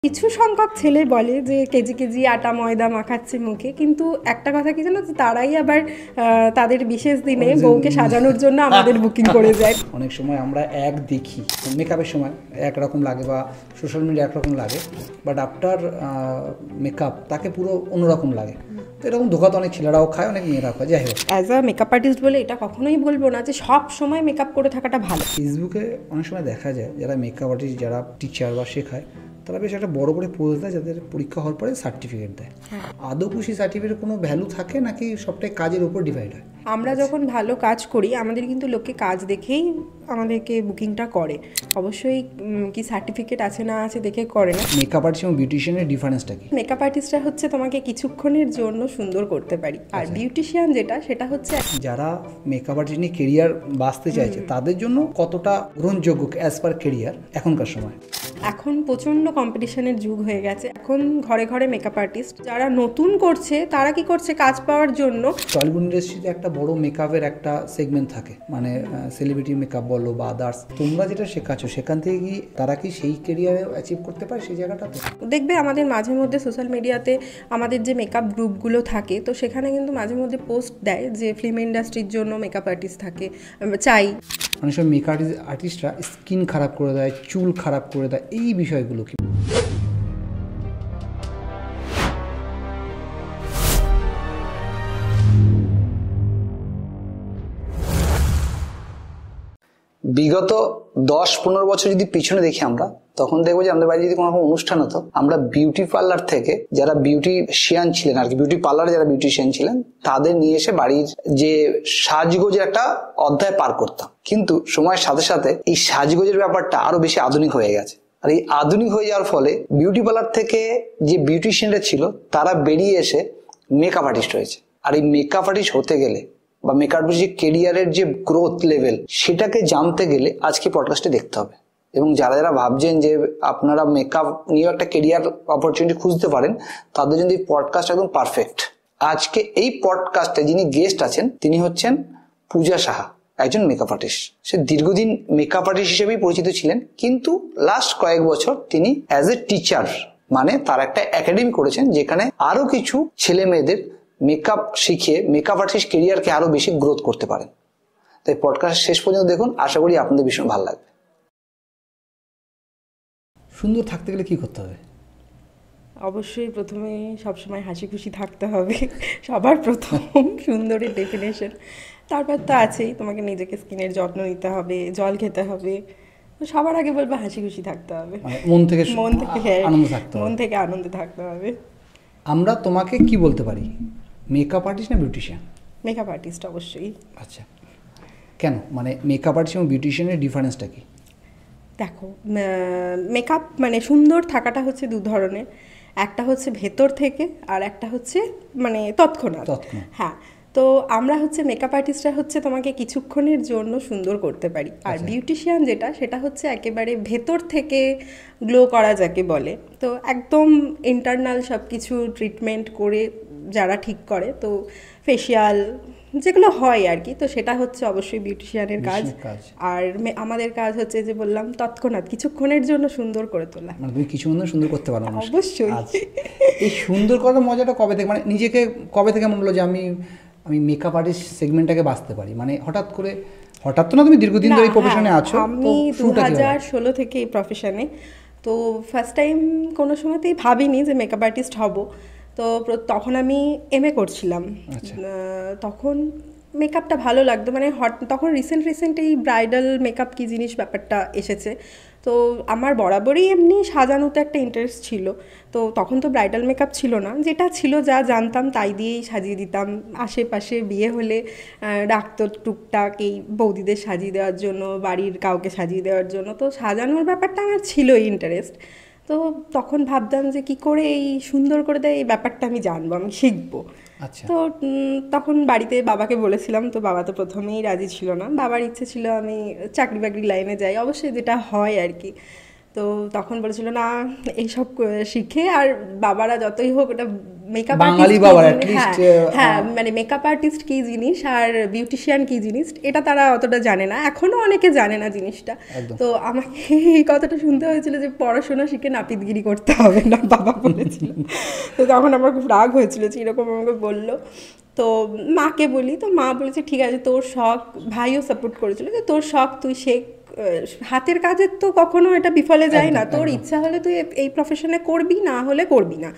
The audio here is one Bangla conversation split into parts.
কিছু সংখ্যক ছেলে বলে যে কেজি কেজি আটা ময়দা মাখাচ্ছে মুখে, কিন্তু একটা কথা কি জানো, তারাই আবার তাদের বিশেষ দিনে বউকে সাজানোর জন্য আমাদের বুকিং করে যায়। অনেক সময় আমরা এক দেখি মেকআপের সময় একরকম লাগে বা সোশ্যাল মিডিয়া একরকম লাগে, বাট আফটার মেকআপ তাকে পুরো অন্যরকম লাগে। তো এরকম ধোকা তো অনেক ছেলেরাও খায়, অনেক মেয়েরাও খায়। যাই হোক, অ্যাজ আ মেকআপ আর্টিস্ট বলে এটা কখনোই বলবো না যে সব সময় মেকআপ করে থাকাটা ভালো। ফেসবুকে অনেক সময় দেখা যায় যারা মেকআপ আর্টিস্ট, যারা টিচার বা শেখায়, তারা বেশ একটা বড় করে পোস্ট দেয় যাদের পরীক্ষা হওয়ার পরে সার্টিফিকেট দেয়। আদৌ খুশি সার্টিফিকেটের কোনো ভ্যালু থাকে নাকি সবটাই কাজের উপর ডিভাইড হয়? আমরা যখন ভালো কাজ করি আমাদের কিন্তু লোকে কাজ দেখেই আমাদেরকে বুকিংটা করে, অবশ্যই কি সার্টিফিকেট আছে না আছে দেখে করে না। মেকআপ আর্টিস্ট এবং বিউটিশিয়ানের ডিফারেন্সটা কি? মেকআপ আর্টিস্টরা হচ্ছে তোমাকে কিছুক্ষণের জন্য সুন্দর করতে পারি, আর বিউটিশিয়ান সেটা হচ্ছে যারা মেকআপ আর্টিস্ট নিয়ে কেরিয়ার বাঁচতে চাইছে তাদের জন্য কতটা গ্রহণযোগ্য অ্যাজ পার কেরিয়ার এখনকার সময়? এখন প্রচণ্ড কম্পিটিশনের যুগ হয়ে গেছে, এখন ঘরে ঘরে মেকআপ আর্টিস্ট। যারা নতুন করছে তারা কি করছে, কাজ পাওয়ার জন্য। টলিউড ইন্ডাস্ট্রিতে একটা বড় মেকআপের একটা সেগমেন্ট থাকে, মানে সেলিব্রিটি মেকআপ বলো বা আদার্স। তোমরা যেটা শেখাচ্ছ সেখান থেকে কি তারা কি সেই কেরিয়ারে অ্যাচিভ করতে পারে সেই জায়গাটাতে? দেখবে আমাদের মাঝে মধ্যে সোশ্যাল মিডিয়াতে আমাদের যে মেকআপ গ্রুপগুলো থাকে, তো সেখানে কিন্তু মাঝে মধ্যে পোস্ট দেয় যে ফিল্ম ইন্ডাস্ট্রির জন্য মেকআপ আর্টিস্ট থাকে চাই। অনেক সময় মেকআপ আর্টিস্টরা স্কিন খারাপ করে দেয়, চুল খারাপ করে দেয়, এই বিষয়গুলো কি? বিগত 10-15 বছর যদি পিছনে দেখি আমরা, তখন দেখবো যে আমাদের বাড়িতে যদি কোনো রকম অনুষ্ঠান হতো, আমরা বিউটি পার্লার থেকে যারা বিউটিশিয়ান ছিলেন আর কি, বিউটি পার্লারে যারা বিউটিশিয়ান ছিলেন তাদের নিয়ে এসে বাড়ির যে সাজগোজের একটা অধ্যায় পার করতাম। কিন্তু সময়ের সাথে সাথে এই সাজগোজের ব্যাপারটা আরো বেশি আধুনিক হয়ে গেছে, আর এই আধুনিক হয়ে যাওয়ার ফলে বিউটি পার্লার থেকে যে বিউটিশিয়ানরা ছিল তারা বেরিয়ে এসে মেকআপ আর্টিস্ট হয়েছে। আর এই মেকআপ আর্টিস্ট হতে গেলে বা মেকআপ আর্টিস্ট কেরিয়ারের যে গ্রোথ লেভেল, সেটাকে জানতে গেলে আজকে পডকাস্টে দেখতে হবে। এবং যারা যারা ভাবছেন যে আপনারা মেকআপ নিয়ে একটা কেরিয়ার অপরচুনিটি খুঁজতে পারেন, তাদের জন্য এই পডকাস্ট একদম পারফেক্ট। আজকে এই পডকাস্টে যিনি গেস্ট আছেন তিনি হচ্ছেন পূজা সাহা, একজন মেকআপ আর্টিস্ট। সে দীর্ঘদিন মেকআপ আর্টিস্ট হিসেবেই পরিচিত ছিলেন, কিন্তু লাস্ট কয়েক বছর তিনি অ্যাজ এ টিচার, মানে তার একটা একাডেমি করেছেন যেখানে আরো কিছু ছেলে মেয়েদের মেকআপ শিখিয়ে মেকআপ আর্টিস্ট কেরিয়ারকে আরো বেশি গ্রোথ করতে পারেন। তাই পডকাস্ট শেষ পর্যন্ত দেখুন, আশা করি আপনাদের ভীষণ ভালো লাগবে। সুন্দর থাকতে গেলে কি করতে হবে? অবশ্যই প্রথমে সবসময় হাসি খুশি থাকতে হবে, সবার প্রথম সুন্দরের ডেফিনেশন। তারপর তো আছেই তোমাকে নিজেকে স্কিনের যত্ন নিতে হবে, জল খেতে হবে। সবার আগে বলবো হাসি খুশি থাকতে হবে, মন থেকে আনন্দে থাকতে হবে। আমরা তোমাকে কি বলতে পারি, মেকআপ আর্টিস্ট না বিউটিশিয়ান? মেকআপ আর্টিস্ট অবশ্যই। আচ্ছা, কেন? মানে মেকআপ আর্টিস্ট এবং বিউটিশিয়ানের ডিফারেন্সটা কি? দেখো, মেকআপ মানে সুন্দর থাকাটা হচ্ছে দু ধরনের, একটা হচ্ছে ভেতর থেকে আর একটা হচ্ছে মানে তৎক্ষণাৎ। হ্যাঁ, তো আমরা হচ্ছে মেকআপ আর্টিস্টরা হচ্ছে তোমাকে কিছুক্ষণের জন্য সুন্দর করতে পারি, আর বিউটিশিয়ান সেটা হচ্ছে একেবারে ভেতর থেকে গ্লো করা যাকে বলে। তো একদম ইন্টারনাল সব কিছু ট্রিটমেন্ট করে যারা ঠিক করে, তো ফেসিয়াল যেগুলো হয় আর কি, তো সেটা হচ্ছে অবশ্যই বিউটিশিয়ানের কাজ। আর আমাদের কাজ হচ্ছে যে বললাম তৎক্ষণাৎ কিছুক্ষণের জন্য সুন্দর করে তোলা। মানে তুমি কিছুক্ষণ সুন্দর করতে পারো? অবশ্যই। এই সুন্দর করার মজাটা কবে থেকে, মানে নিজেকে কবে থেকে মনে হলো যে আমি মেকআপ আর্টিস্ট সেগমেন্টটাকে বাঁচতে পারি? মানে হঠাৎ তো না, তুমি দীর্ঘদিন ধরে এই প্রফেশনে আছো। আমি 2016 থেকে এই প্রফেশনে, তো ফার্স্ট টাইম কোনো সময়তেই ভাবিনি যে মেকআপ আর্টিস্ট হব। তো তখন আমি এমএ করছিলাম, তখন মেকআপটা ভালো লাগতো, মানে তখন রিসেন্ট এই ব্রাইডাল মেকআপ কী জিনিস ব্যাপারটা এসেছে। তো আমার বরাবরই এমনি সাজানোতে একটা ইন্টারেস্ট ছিল। তো তখন তো ব্রাইডাল মেকআপ ছিল না, যেটা ছিল যা জানতাম তাই দিয়েই সাজিয়ে দিতাম। আশেপাশে বিয়ে হলে ডাকতো টুকটাক এই বৌদিদের সাজিয়ে দেওয়ার জন্য, বাড়ির কাউকে সাজিয়ে দেওয়ার জন্য। তো সাজানোর ব্যাপারটা আমার ছিলই ইন্টারেস্ট। তো তখন ভাবতাম যে কি করে এই সুন্দর করে দেয়, এই ব্যাপারটা আমি জানবো, আমি শিখবো। তো তখন বাড়িতে বাবাকে বলেছিলাম, তো বাবা তো প্রথমেই রাজি ছিল না। বাবার ইচ্ছে ছিল আমি চাকরি বাকরি লাইনে যাই, অবশ্যই যেটা হয় আর কি। তো তখন বলেছিল না এইসব শিখে, আর বাবারা যতই হোক ওটা মেকআপ বাঙালি বাবার অ্যাটলিস্ট হ্যাঁ মানে মেকআপ আর্টিস্ট কি জিনিস আর বিউটিশিয়ান কি জিনিস এটা তারা অতটা জানে না, এখনো অনেকে জানে না জিনিসটা। তো আমাকে এই কথাটা শুনতে হয়েছিল যে পড়াশোনা শিখে নাপিতগিরি করতে হবে না, বাবা বলেছিল। তো তখন আমার খুব রাগ হয়েছিল যে এরকম আমাকে বললো। তো মাকে বলি, তো মা বলেছে ঠিক আছে তোর শখ, ভাইও সাপোর্ট করেছিল যে তোর শখ তুই শেখ, হাতের কাজের তো কখনো এটা বিফলে যায় না, তোর ইচ্ছা হলে তুই এই প্রফেশনে করবি, না হলে করবি না,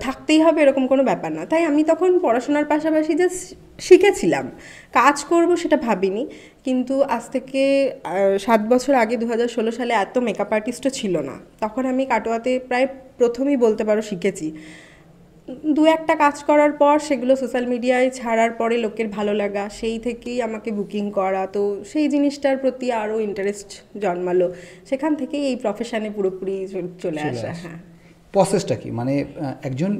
থাকতেই হবে এরকম কোনো ব্যাপার না। তাই আমি তখন পড়াশোনার পাশাপাশি যে শিখেছিলাম, কাজ করব সেটা ভাবিনি। কিন্তু আজ থেকে 7 বছর আগে 2016 সালে এত মেকআপ আর্টিস্টও ছিল না, তখন আমি কাটোয়াতে প্রায় প্রথমেই বলতে পারো শিখেছি। 2-1টা কাজ করার পর সেগুলো সোশ্যাল মিডিয়ায় ছাড়ার পরে লোকের ভালো লাগা, সেই থেকেই আমাকে বুকিং করা, তো সেই জিনিসটার প্রতি আরও ইন্টারেস্ট জন্মালো, সেখান থেকেই এই প্রফেশনে পুরোপুরি চলে আসা। হ্যাঁ, প্রসেসটা কি, মানে একজন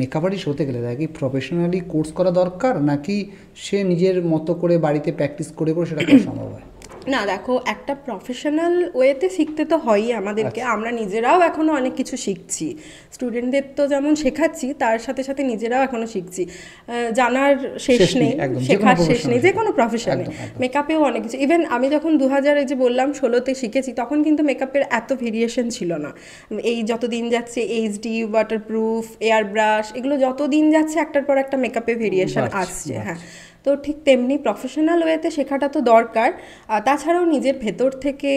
মেকআপ আর্টিস্ট হতে গেলে তাকে প্রফেশনালি কোর্স করা দরকার, নাকি সে নিজের মতো করে বাড়িতে প্র্যাকটিস করে করে সেটা করা সম্ভব হয়? না দেখো, একটা প্রফেশনাল ওয়েতে শিখতে তো হয়ই আমাদেরকে, আমরা নিজেরাও এখনও অনেক কিছু শিখছি, স্টুডেন্টদের তো যেমন শেখাচ্ছি তার সাথে সাথে নিজেরাও এখনও শিখছি, জানার শেষ নেই, শেখার শেষ নেই, যে কোনো প্রফেশনে। মেকআপেও অনেক কিছু, ইভেন আমি যখন 2016 শিখেছি তখন কিন্তু মেকআপের এত ভেরিয়েশন ছিল না। এই যত দিন যাচ্ছে এইচডি, ওয়াটারপ্রুফ, এয়ার ব্রাশ, এগুলো যত দিন যাচ্ছে একটার পর একটা মেকআপের ভেরিয়েশন আসছে। হ্যাঁ, তো ঠিক তেমনি প্রফেশনাল ওয়েতে শেখাটা তো দরকার, তাছাড়াও নিজের ভেতর থেকে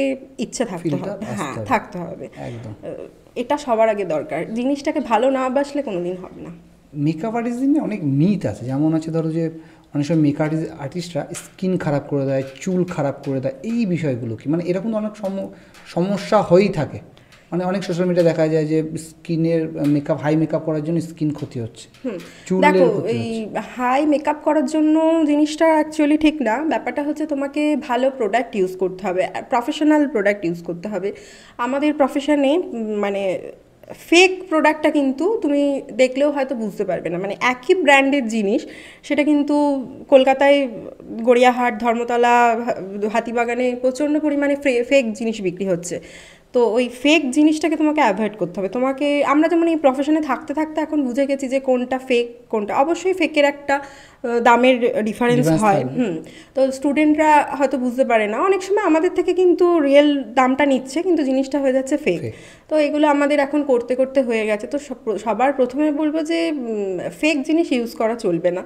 ইচ্ছে থাকতে হবে। হ্যাঁ, থাকতে হবে, এটা সবার আগে দরকার, জিনিসটাকে ভালো না বাসলে কোনোদিন হবে না। মেকআপ আর্টিস্টদের অনেক মিথ আছে, যেমন আছে ধরো যে অনেক সময় মেকআপ আর্টিস্টরা স্কিন খারাপ করে দেয়, চুল খারাপ করে দেয়, এই বিষয়গুলো কি, মানে এরকম অনেক সমস্যা হয়েই থাকে, মানে অনেক সোশ্যাল মিডিয়া দেখা যায় যে স্কিনের মেকআপ, হাই মেকআপ করার জন্য স্কিন ক্ষতি হচ্ছে। দেখো, এই হাই মেকআপ করার জন্য জিনিসটা অ্যাকচুয়ালি ঠিক না, ব্যাপারটা হচ্ছে তোমাকে ভালো প্রোডাক্ট ইউজ করতে হবে, প্রফেশনাল প্রোডাক্ট ইউজ করতে হবে। আমাদের প্রফেশনে মানে ফেক প্রোডাক্টটা কিন্তু তুমি দেখলেও হয়তো বুঝতে পারবে না, মানে একই ব্র্যান্ডের জিনিস সেটা কিন্তু কলকাতায় গড়িয়াহাট, ধর্মতলা, হাতিবাগানে প্রচণ্ড পরিমাণে ফেক জিনিস বিক্রি হচ্ছে। তো ওই ফেক জিনিসটাকে তোমাকে অ্যাভয়েড করতে হবে। তোমাকে, আমরা যেমন এই প্রফেশনে থাকতে থাকতে এখন বুঝে গেছি যে কোনটা ফেক কোনটা, অবশ্যই ফেকের একটা দামের ডিফারেন্স হয়। তো স্টুডেন্টরা হয়তো বুঝতে পারে না, অনেক সময় আমাদের থেকে কিন্তু রিয়েল দামটা নিচ্ছে কিন্তু জিনিসটা হয়ে যাচ্ছে ফেক। তো এগুলো আমাদের এখন করতে করতে হয়ে গেছে। তো সবার প্রথমে বলবো যে ফেক জিনিস ইউজ করা চলবে না।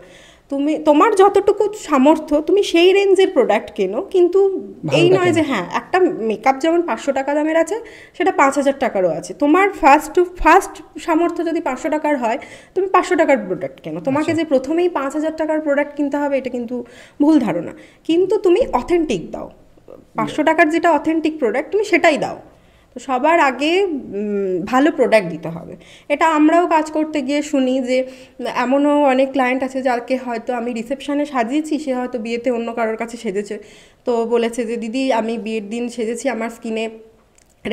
তোমার যতটুকু সামর্থ্য তুমি সেই রেঞ্জের প্রোডাক্ট কেনো, কিন্তু এই নয় যে হ্যাঁ একটা মেকআপ যেমন 500 টাকা দামের আছে সেটা 5000 টাকারও আছে। তোমার ফার্স্ট সামর্থ্য যদি 500 টাকার হয়, তুমি 500 টাকার প্রোডাক্ট কেনো। তোমাকে যে প্রথমেই 5000 টাকার প্রোডাক্ট কিনতে হবে এটা কিন্তু ভুল ধারণা। কিন্তু তুমি অথেন্টিক দাও, 500 টাকার যেটা অথেন্টিক প্রোডাক্ট তুমি সেটাই দাও। তো সবার আগে ভালো প্রোডাক্ট দিতে হবে। এটা আমরাও কাজ করতে গিয়ে শুনি যে এমনও অনেক ক্লায়েন্ট আছে যাকে হয়তো আমি রিসেপশনে সাজিয়েছি, সে হয়তো বিয়েতে অন্য কারোর কাছে সেজেছে, তো বলেছে যে দিদি আমি বিয়ের দিন সেজেছি, আমার স্কিনে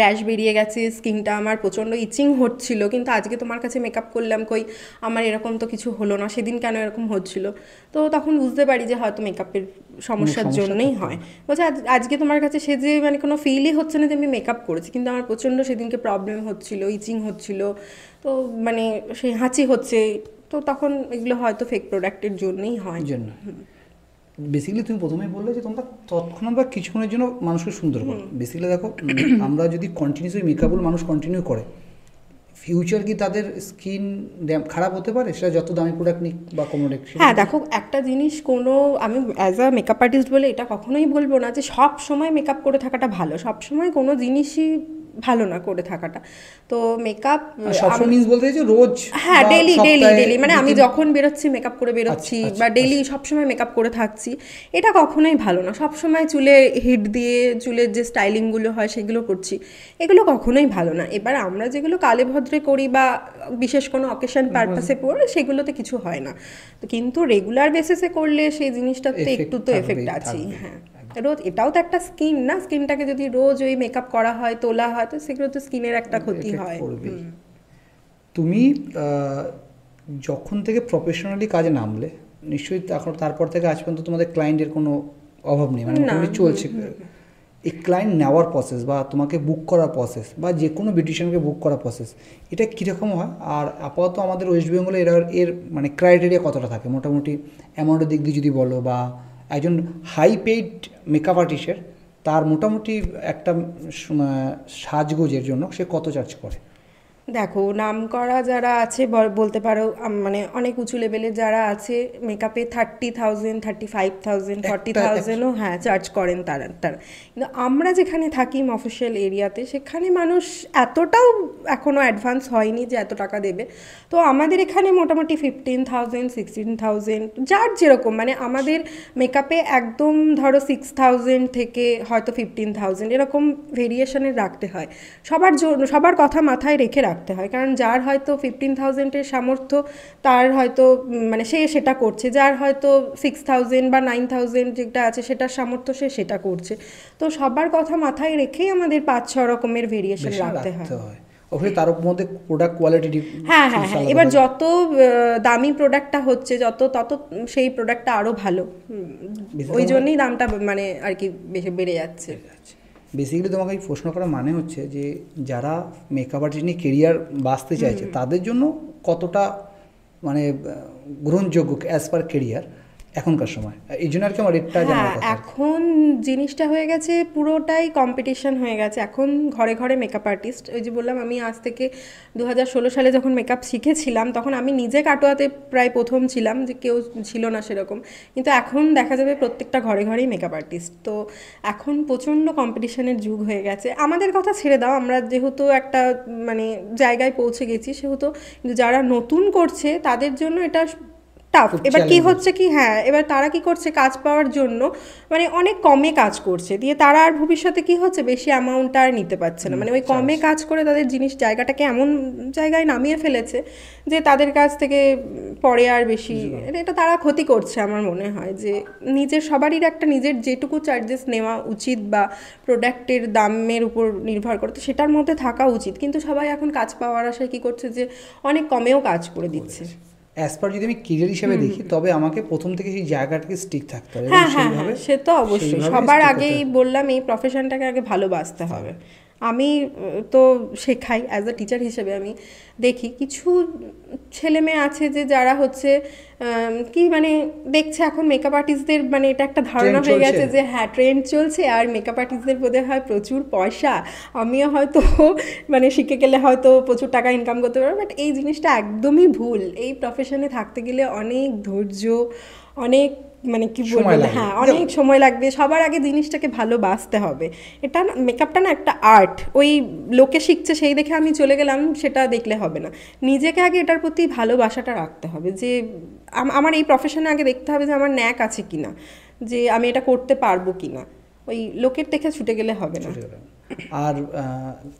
র্যাশ বেরিয়ে গেছে, স্কিনটা আমার প্রচণ্ড ইচিং হচ্ছিল, কিন্তু আজকে তোমার কাছে মেকআপ করলাম, কই আমার এরকম তো কিছু হলো না, সেদিন কেন এরকম হচ্ছিল। তো তখন বুঝতে পারি যে হয়তো মেকআপের সমস্যার জন্যই হয়। বলছে আজকে তোমার কাছে সেজে মানে কোনো ফিলই হচ্ছে না যে আমি মেকআপ করেছি, কিন্তু আমার প্রচণ্ড সেদিনকে প্রবলেম হচ্ছিল, ইচিং হচ্ছিল, তো মানে সেই হাঁচি হচ্ছে। তো তখন এগুলো হয়তো ফেক প্রোডাক্টের জন্যই হয়। বেসিক্যালি তুমি প্রথমেই বললে যে তোমরা তৎক্ষণাৎ বা কিছুক্ষণের জন্য মানুষকে সুন্দর করো। বেসিক্যালি দেখো, আমরা যদি কন্টিনিউসলি মেকআপগুলো মানুষ কন্টিনিউ করে, ফিউচার কি তাদের স্কিন খারাপ হতে পারে, সেটা যত দামি প্রোডাক্ট নিক বা কোমোডেক? হ্যাঁ দেখো, একটা জিনিস, আমি অ্যাজ আ মেকআপ আর্টিস্ট বলে এটা কখনোই বলবো না যে সব সময় মেকআপ করে থাকাটা ভালো, সব সময় কোনো জিনিসই ভালো না করে থাকাটা। তো মেকআপ সবসময় বলতে চাইছো রোজ? হ্যাঁ, ডেলি মানে আমি যখন বেরোচ্ছি মেকআপ করে বেরোচ্ছি, বা ডেলি সবসময় মেকআপ করে থাকছি, এটা কখনোই ভালো না। সবসময় চুলে হিট দিয়ে চুলের যে স্টাইলিংগুলো হয় সেগুলো করছি, এগুলো কখনোই ভালো না। এবার আমরা যেগুলো কালে ভদ্রে করি বা বিশেষ কোনো অকেশন পারপাসে পড়ে সেগুলোতে কিছু হয় না, তো কিন্তু রেগুলার বেসিসে করলে সেই জিনিসটাতে একটু তো এফেক্ট আছেই। হ্যাঁ, রোজ, এটাও তো একটা স্কিন না, স্কিনটাকে যদি রোজ ওই মেকআপ করা হয়, তোলা হয়, তো সেগুলো তো স্কিনের একটা ক্ষতি হয়। তুমি যখন থেকে প্রফেশনালি কাজে নামলে নিশ্চয়ই তারপর থেকে আজ পর্যন্ত তোমাদের ক্লায়েন্টের কোনো অভাব নেই, মানে চলছে। এই ক্লায়েন্ট নেওয়ার প্রসেস বা তোমাকে বুক করার প্রসেস বা যে কোনো বিউটিশিয়ানকে বুক করার প্রসেস, এটা কীরকম হয়? আর আপাতত আমাদের ওয়েস্ট বেঙ্গলে এর মানে ক্রাইটেরিয়া কতটা থাকে মোটামুটি অ্যামাউন্টের দিক দিয়ে যদি বলো, বা একজন হাই পেইড মেকআপ আর্টিস্টের তার মোটামুটি একটা সাজগোজের জন্য সে কত চার্জ করে? দেখো, নাম করা যারা আছে বলতে পারো মানে অনেক উঁচু লেভেলের যারা আছে মেকআপে 30,000, 35,000, 40,000ও হ্যাঁ চার্জ করেন তারা। কিন্তু আমরা যেখানে থাকি অফিসিয়াল এরিয়াতে, সেখানে মানুষ এতটাও এখনও অ্যাডভান্স হয়নি যে এত টাকা দেবে। তো আমাদের এখানে মোটামুটি 15,000, 16,000 যার যেরকম, মানে আমাদের মেকআপে একদম ধরো 6,000 থেকে হয়তো 15,000 এরকম ভেরিয়েশনের রাখতে হয়। সবার কথা মাথায় রেখে রাখতে হয়, কারণ যার হয়তো 15,000-এর সামর্থ্য তার হয়তো মানে সে সেটা করছে, যার হয়তো 6,000 বা 9,000 যেটা আছে সেটার সামর্থ্য সে সেটা করছে। তো সবার কথা মাথায় রেখেই আমাদের 5-6 রকমের ভেরিয়েশন রাখতে হয়। ওকে, তার মধ্যে প্রোডাক্ট কোয়ালিটি হ্যাঁ, এবার যত দামি প্রোডাক্টটা হচ্ছে তত সেই প্রোডাক্টটা আরো ভালো, ওই জন্যই দামটা মানে আর কি বেশি বেড়ে যাচ্ছে। বেসিক্যালি তোমাকে এই প্রশ্ন করার মানে হচ্ছে যে যারা মেকআপ আর্টিস্ট নিয়ে কেরিয়ার বাঁচতে চাইছে তাদের জন্য কতটা মানে গ্রহণযোগ্য অ্যাজ পার কেরিয়ার এখনকার সময়, এই জন্য আর কি আমার রেটটা জানার কথা। এখন জিনিসটা হয়ে গেছে পুরোটাই কম্পিটিশন হয়ে গেছে। এখন ঘরে ঘরে মেকআপ আর্টিস্ট। ওই যে বললাম, আমি আজ থেকে 2016 সালে যখন মেকআপ শিখেছিলাম তখন আমি নিজে কাটোয়াতে প্রায় প্রথম ছিলাম, যে কেউ ছিল না সেরকম। কিন্তু এখন দেখা যাবে প্রত্যেকটা ঘরে ঘরেই মেকআপ আর্টিস্ট। তো এখন প্রচণ্ড কম্পিটিশনের যুগ হয়ে গেছে। আমাদের কথা ছেড়ে দাও, আমরা যেহেতু একটা মানে জায়গায় পৌঁছে গেছি, সেহেতু যারা নতুন করছে তাদের জন্য এটা টাফ। এবার কি হচ্ছে কি, এবার তারা কি করছে, কাজ পাওয়ার জন্য মানে অনেক কমে কাজ করছে, দিয়ে তারা আর ভবিষ্যতে কি হচ্ছে, বেশি অ্যামাউন্ট আর নিতে পারছে না। মানে ওই কমে কাজ করে তাদের জায়গাটাকে এমন জায়গায় নামিয়ে ফেলেছে যে তাদের কাছ থেকে পরে আর বেশি, এটা তারা ক্ষতি করছে। আমার মনে হয় যে সবারই একটা নিজের যেটুকু চার্জেস নেওয়া উচিত বা প্রোডাক্টের দামের উপর নির্ভর করে, তো সেটার মধ্যে থাকা উচিত। কিন্তু সবাই এখন কাজ পাওয়ার আশায় কি করছে, যে অনেক কমেও কাজ করে দিচ্ছে। অ্যাজ পার যদি আমি কেরিয়ার হিসেবে দেখি, তবে আমাকে প্রথম থেকে সেই জায়গাটাকে স্টিক থাকতে হবে। হ্যাঁ, সে তো অবশ্যই। সবার আগেই বললাম, এই প্রফেশনটাকে আগে ভালোবাসতে হবে। আমি তো শেখাই অ্যাজ আ টিচার হিসেবে, আমি দেখি কিছু ছেলে মেয়ে আছে যে যারা হচ্ছে কি মানে দেখছে এখন মেকআপ আর্টিস্টদের মানে এটা একটা ধারণা হয়ে গেছে যে হ্যাঁ ট্রেন্ড চলছে আর মেকআপ আর্টিস্টদের বোধহয় হয় প্রচুর পয়সা, আমিও হয়তো মানে শিখে গেলে হয়তো প্রচুর টাকা ইনকাম করতে পারবো। বাট এই জিনিসটা একদমই ভুল। এই প্রফেশনে থাকতে গেলে অনেক ধৈর্য, অনেক মানে কি বলবো, অনেক সময় লাগবে। সবার আগে জিনিসটাকে ভালোবাসতে হবে। এটা না, মেকআপটা না একটা আর্ট। ওই লোকে শিখছে সেই দেখে আমি চলে গেলাম সেটা দেখলে হবে না। নিজেকে আগে এটার প্রতি ভালোবাসাটা রাখতে হবে, যে আমার এই প্রফেশনে আগে দেখতে হবে যে আমার ন্যাক আছে কিনা, যে আমি এটা করতে পারবো কিনা। ওই লোকের দেখে ছুটে গেলে হবে না। আর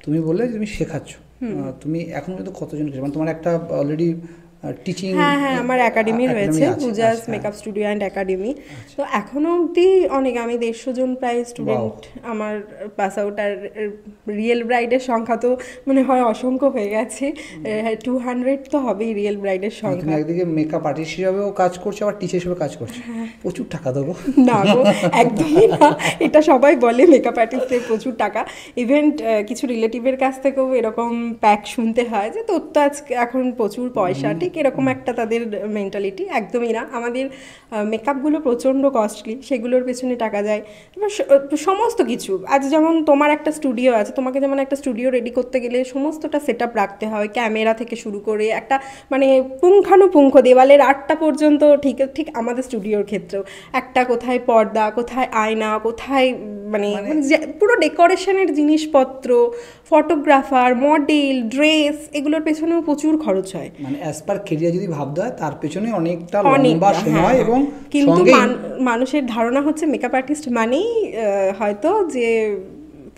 তুমি বললে তুমি শেখাচ্ছ, তুমি এখন পর্যন্ত কতজন, মানে তোমার একটা অলরেডি টিচিং? হ্যাঁ, আমার একাডেমি রয়েছে, Puja's makeup studio and academy. তো এখনো অবধি অনেক, আমি 150 জন প্রায় স্টুডেন্ট আমার পাস আউট। আর রিয়েল ব্রাইডের সংখ্যা তো মনে হয় অসংখ্য হয়ে গেছে, 200 তো হবেই রিয়েল ব্রাইডের সংখ্যা। একদিকে মেকআপ আর্টিস্ট হিসাবেও কাজ করছে, আবার টিচার হিসেবে কাজ করছে, প্রচুর টাকা দেবো না গো, একদমই না। এটা সবাই বলে মেকআপ আর্টিস্টের প্রচুর টাকা। ইভেন্ট কিছু রিলেটিভের কাছ থেকেও এরকম প্যাক শুনতে হয় যে তোর তো আজকে এখন প্রচুর পয়সা, ঠিক এরকম একটা তাদের মেন্টালিটি। একদমই না, আমাদের মেকআপগুলো প্রচণ্ড কস্টলি, সেগুলোর পেছনে টাকা যায়। এবার সমস্ত কিছু, আজ যেমন তোমার একটা স্টুডিও আছে, তোমাকে যেমন একটা স্টুডিও রেডি করতে গেলে সমস্তটা সেট আপ রাখতে হয়, ক্যামেরা থেকে শুরু করে একটা মানে পুঙ্খানুপুঙ্খ দেওয়ালের আটটা পর্যন্ত। ঠিক আমাদের স্টুডিওর ক্ষেত্রেও একটা কোথায় পর্দা, কোথায় আয়না, কোথায় মানে পুরো ডেকোরেশনের জিনিসপত্র, ফটোগ্রাফার, মডেল, ড্রেস, এগুলোর পেছনেও প্রচুর খরচ হয়। মানে অ্যাজ পার কেরিয়ার যদি ভাবতে হয় তার পেছনে অনেকটা লম্বা সময়। এবং কিন্তু মানুষের ধারণা হচ্ছে মেকআপ আর্টিস্ট মানেই হয়তো যে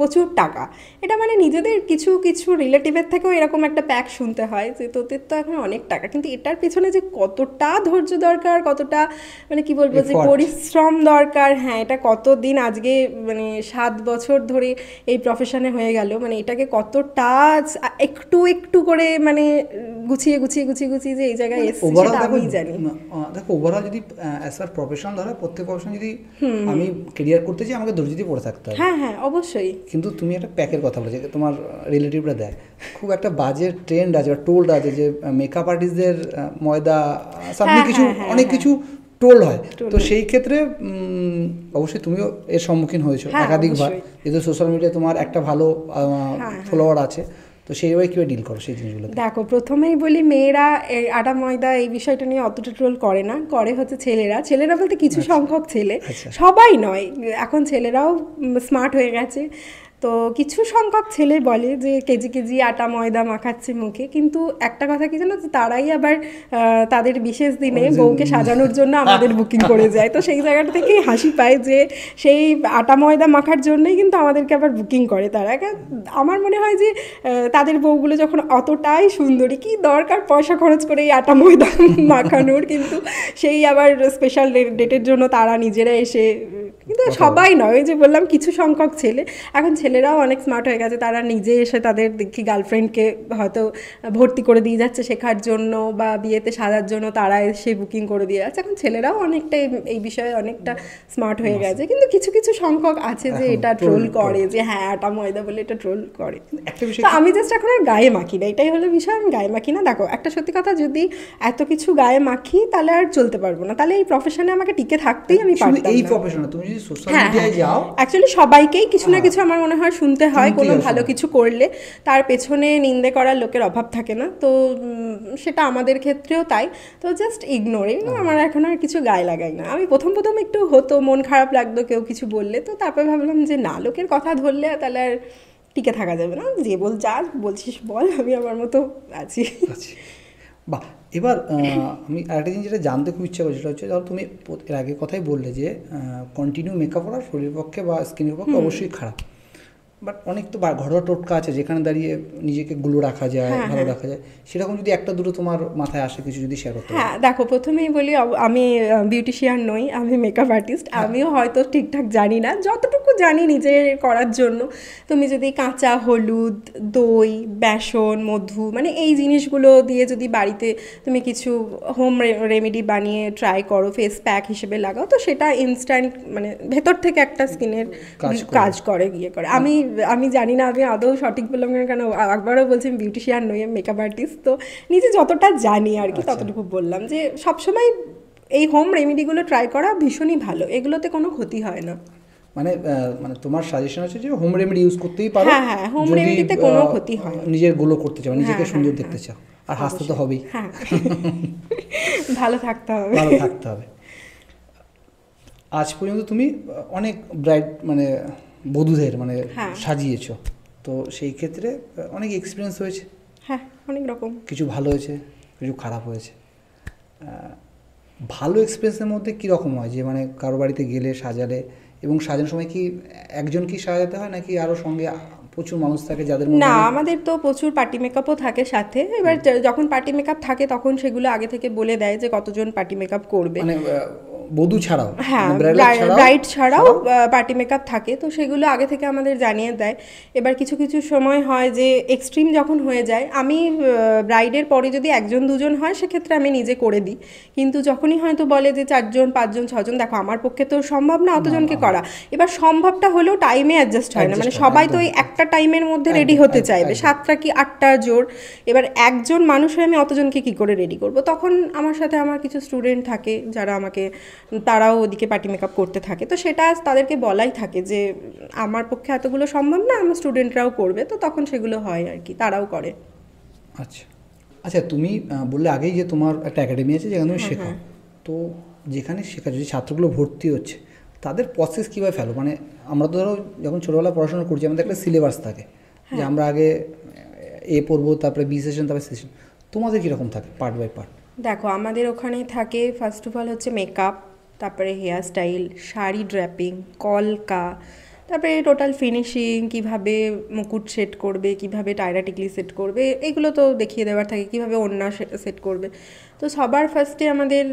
প্রচুর টাকা। এটা মানে নিজেদের কিছু কিছু রিলেটিভের থেকেও এরকম একটা প্যাক শুনতে হয় যে তোদের তো এখন অনেক টাকা, কিন্তু এটার পেছনে যে কতটা ধৈর্য দরকার, কতটা মানে কি বলবো যে পরিশ্রম দরকার। হ্যাঁ, এটা কতদিন আজকে মানে 7 বছর ধরে এই প্রফেশনে হয়ে গেল, মানে এটাকে কতটা একটু একটু করে মানে গুছিয়ে গুছিয়ে গুছিয়ে গুছিয়ে যে এই জায়গায় এসেছি সেটা আমি জানি। দেখো ওভারঅল যদি অ্যাজ আ প্রফেশনাল ধরো, প্রত্যেক প্রফেশন যদি আমি ক্যারিয়ার করতে চাই আমাকে ধৈর্য দিয়ে পড়ে থাকতে হবে। হ্যাঁ হ্যাঁ অবশ্যই। কিন্তু তুমি একটা প্যাকের কথা বলেছো, তোমার রিলেটিভরা দেয়, খুব একটা বাজে ট্রেন্ড আছে বা টোল্ড আছে যে মেকআপ আর্টিস্টদের ময়দা সামনে কিছু অনেক কিছু টোল্ড হয়। তো সেই ক্ষেত্রে অবশ্যই তুমিও এর সম্মুখীন হয়েছো একাধিকবার, যেহেতু সোশ্যাল মিডিয়ায় তোমার একটা ভালো ফলোয়ার আছে, তো সেইভাবে কীভাবে ডিল করো সেই জিনিসগুলো? দেখো প্রথমেই বলি, মেয়েরা আটা ময়দা এই বিষয়টা নিয়ে অতটা ট্রোল করে না, করে হচ্ছে ছেলেরা। ছেলেরা বলতে কিছু সংখ্যক ছেলে, সবাই নয়, এখন ছেলেরাও স্মার্ট হয়ে গেছে। তো কিছু সংখ্যক ছেলে বলে যে কেজি কেজি আটা ময়দা মাখাচ্ছে মুখে, কিন্তু একটা কথা কি জানো, তারাই আবার তাদের বিশেষ দিনে বউকে সাজানোর জন্য আমাদের বুকিং করে যায়। তো সেই জায়গাটা থেকেই হাসি পায় যে সেই আটা ময়দা মাখার জন্যই কিন্তু আমাদেরকে আবার বুকিং করে তারা। আমার মনে হয় যে তাদের বউগুলো যখন অতটাই সুন্দরী, কি দরকার পয়সা খরচ করে এই আটা ময়দা মাখানোর, কিন্তু সেই আবার স্পেশাল ডেটের জন্য তারা নিজেরা এসে, কিন্তু সবাই নয়, ওই যে বললাম কিছু সংখ্যক ছেলে। এখন ছেলেরাও অনেক স্মার্ট হয়ে গেছে, তারা নিজে এসে তাদের দেখি গার্লফ্রেন্ডকে হয়তো ভর্তি করে দিয়ে যাচ্ছে শেখার জন্য বা বিয়েতে সাজার জন্য, তারা এসে বুকিং করে দিয়ে যাচ্ছে। এখন ছেলেরাও অনেকটা এই বিষয়ে অনেকটা স্মার্ট হয়ে গেছে, কিন্তু কিছু কিছু সংখ্যক আছে যে এটা ট্রোল করে যে হ্যাঁ আটা ময়দা বলে এটা ট্রোল করে। তো আমি জাস্ট এখন আর গায়ে মাখি না, এটাই হলো বিষয়, আমি গায়ে মাখি না। দেখো একটা সত্যি কথা, যদি এত কিছু গায়ে মাখি তাহলে আর চলতে পারবো না, তাহলে এই প্রফেশনে আমাকে টিকে থাকতেই আমি পারতাম না। এই প্রফেশনে তুমি যদি সোশ্যাল মিডিয়ায় যাও, অ্যাকচুয়ালি সবাইকেই কিছু না কিছু আমার মনে হয় শুনতে হয়, কোনো ভালো কিছু করলে তার পেছনে নিন্দে করার লোকের অভাব থাকে না। তো সেটা আমাদের ক্ষেত্রেও তাই। তো জাস্ট ইগনোরিং, আমার এখন আর কিছু গায়ে লাগাই না। আমি প্রথম প্রথম একটু হতো, মন খারাপ লাগতো কেউ কিছু বললে, তো তারপরে ভাবলাম যে না, লোকের কথা ধরলে তাহলে আর টিকে থাকা যাবে না, যে যা বলছিস বল, আমি আমার মতো আছি। বাহ। এবার আমি আরেকটা জিনিস যেটা জানতে খুব ইচ্ছা করছি, সেটা হচ্ছে ধরো তুমি এর আগে কথাই বললে যে কন্টিনিউ মেকআপ করা শরীরের পক্ষে বা স্কিনের পক্ষে অবশ্যই খারাপ, বাট অনেক তো ঘরোয়া টোটকা আছে যেখানে দাঁড়িয়ে নিজেকে গুলো রাখা যায়, ভালো রাখা যায়, সেরকম যদি একটা দুটো তোমার মাথায় আসে কিছু যদি শেয়ার করতে। হ্যাঁ দেখো, প্রথমেই বলি আমি বিউটিশিয়ান নই, আমি মেকআপ আর্টিস্ট। আমিও হয়তো ঠিকঠাক জানি না, যতটুকু জানি নিজের করার জন্য। তুমি যদি কাঁচা হলুদ, দই, বেসন, মধু, মানে এই জিনিসগুলো দিয়ে যদি বাড়িতে তুমি কিছু হোম রেমেডি বানিয়ে ট্রাই করো, ফেস প্যাক হিসেবে লাগাও, তো সেটা ইনস্ট্যান্ট মানে ভেতর থেকে একটা স্কিনের কাজ করে গিয়ে করে। আমি জানি না আমি আদৌ সঠিক বললাম না, কেন একবারও বলছি আমি বিউটিশিয়ান নই, আমি মেকআপ আর্টিস্ট। তো নিজে যতটা জানি আর কি ততটুকু বললাম, যে সবসময় এই হোম রেমেডিগুলো ট্রাই করা ভীষণই ভালো, এগুলোতে কোনো ক্ষতি হয় না। মানে তোমার সাজেশন আছে যে হোম রেমেডি ইউজ করতেই পারো। হ্যাঁ, হোম রেমেডিতে কোনো ক্ষতি হয় না। নিজের গ্লো করতে চাও, নিজেকে সুন্দর দেখতে চাও, আর হাসতে তো হবেই, হ্যাঁ ভালো থাকতে হবে, ভালো থাকতে হবে। আজ পর্যন্ত তুমি অনেক ব্রাইড মানে বধূদের মানে সাজিয়েছো, তো সেই ক্ষেত্রে অনেক এক্সপিরিয়েন্স হয়েছে। হ্যাঁ, অনেক রকম, কিছু ভালো হয়েছে, কিছু খারাপ হয়েছে। ভালো এক্সপিরিয়েন্সের মধ্যে কীরকম হয়, যে মানে কারো বাড়িতে গেলে সাজালে, এবং সাজানোর সময় কি একজন কি সাজাতে হয় নাকি আরও সঙ্গে প্রচুর মানুষ থাকে যাদের মধ্যে? না, আমাদের তো প্রচুর পার্টি মেকআপও থাকে সাথে। এবার যখন পার্টি মেকআপ থাকে তখন সেগুলো আগে থেকে বলে দেয় যে কতজন পার্টি মেকআপ করবে, মানে বধূ ছাড়াও, হ্যাঁ ব্রাইড ছাড়াও পার্টি মেকআপ থাকে, তো সেগুলো আগে থেকে আমাদের জানিয়ে দেয়। এবার কিছু কিছু সময় হয় যে এক্সট্রিম যখন হয়ে যায়, আমি ব্রাইডের পরে যদি 1জন 2জন হয় সেক্ষেত্রে আমি নিজে করে দিই, কিন্তু যখনই হয়তো বলে যে 4জন 5জন 6জন, দেখো আমার পক্ষে তো সম্ভব না অতজনকে করা। এবার সম্ভবটা হলেও টাইমে অ্যাডজাস্ট হয় না, মানে সবাই তো এই একটা টাইমের মধ্যে রেডি হতে চাইবে, 7টা কি 8টা জোর। এবার একজন মানুষ হয়ে আমি অতজনকে কি করে রেডি করব? তখন আমার সাথে আমার কিছু স্টুডেন্ট থাকে যারা আমাকে, তারাও ওদিকে পার্টি মেকআপ করতে থাকে, তো সেটা তাদেরকে বলাই থাকে যে আমার পক্ষে এতগুলো সম্ভব না, আমার স্টুডেন্টরাও করবে, তো তখন সেগুলো হয় আর কি, তারাও করে। আচ্ছা আচ্ছা, তুমি বললে আগেই যে তোমার একটা একাডেমি আছে যেখানে তুমি শেখাও, তো যেখানে শেখা যদি ছাত্রগুলো ভর্তি হচ্ছে তাদের প্রসেস কীভাবে ফেলো? মানে আমরা তো ধরো যখন ছোটোবেলা পড়াশোনা করছি আমাদের একটা সিলেবাস থাকে যে আমরা আগে এ পড়বো, তারপরে বি সেশন, তারপরে সেশন। তোমাদের কীরকম থাকে পার্ট বাই পার্ট? দেখো আমাদের ওখানে থাকে ফার্স্ট অফ অল হচ্ছে মেকআপ, তারপরে হেয়ার স্টাইল, শাড়ি ড্র্যাপিং, কলকা, তারপরে টোটাল ফিনিশিং, কিভাবে মুকুট সেট করবে, কিভাবে টায়রা টিকলি সেট করবে, এগুলো তো দেখিয়ে দেওয়ার থাকে, কিভাবে ওড়না সেট করবে। তো সবার ফার্স্টে আমাদের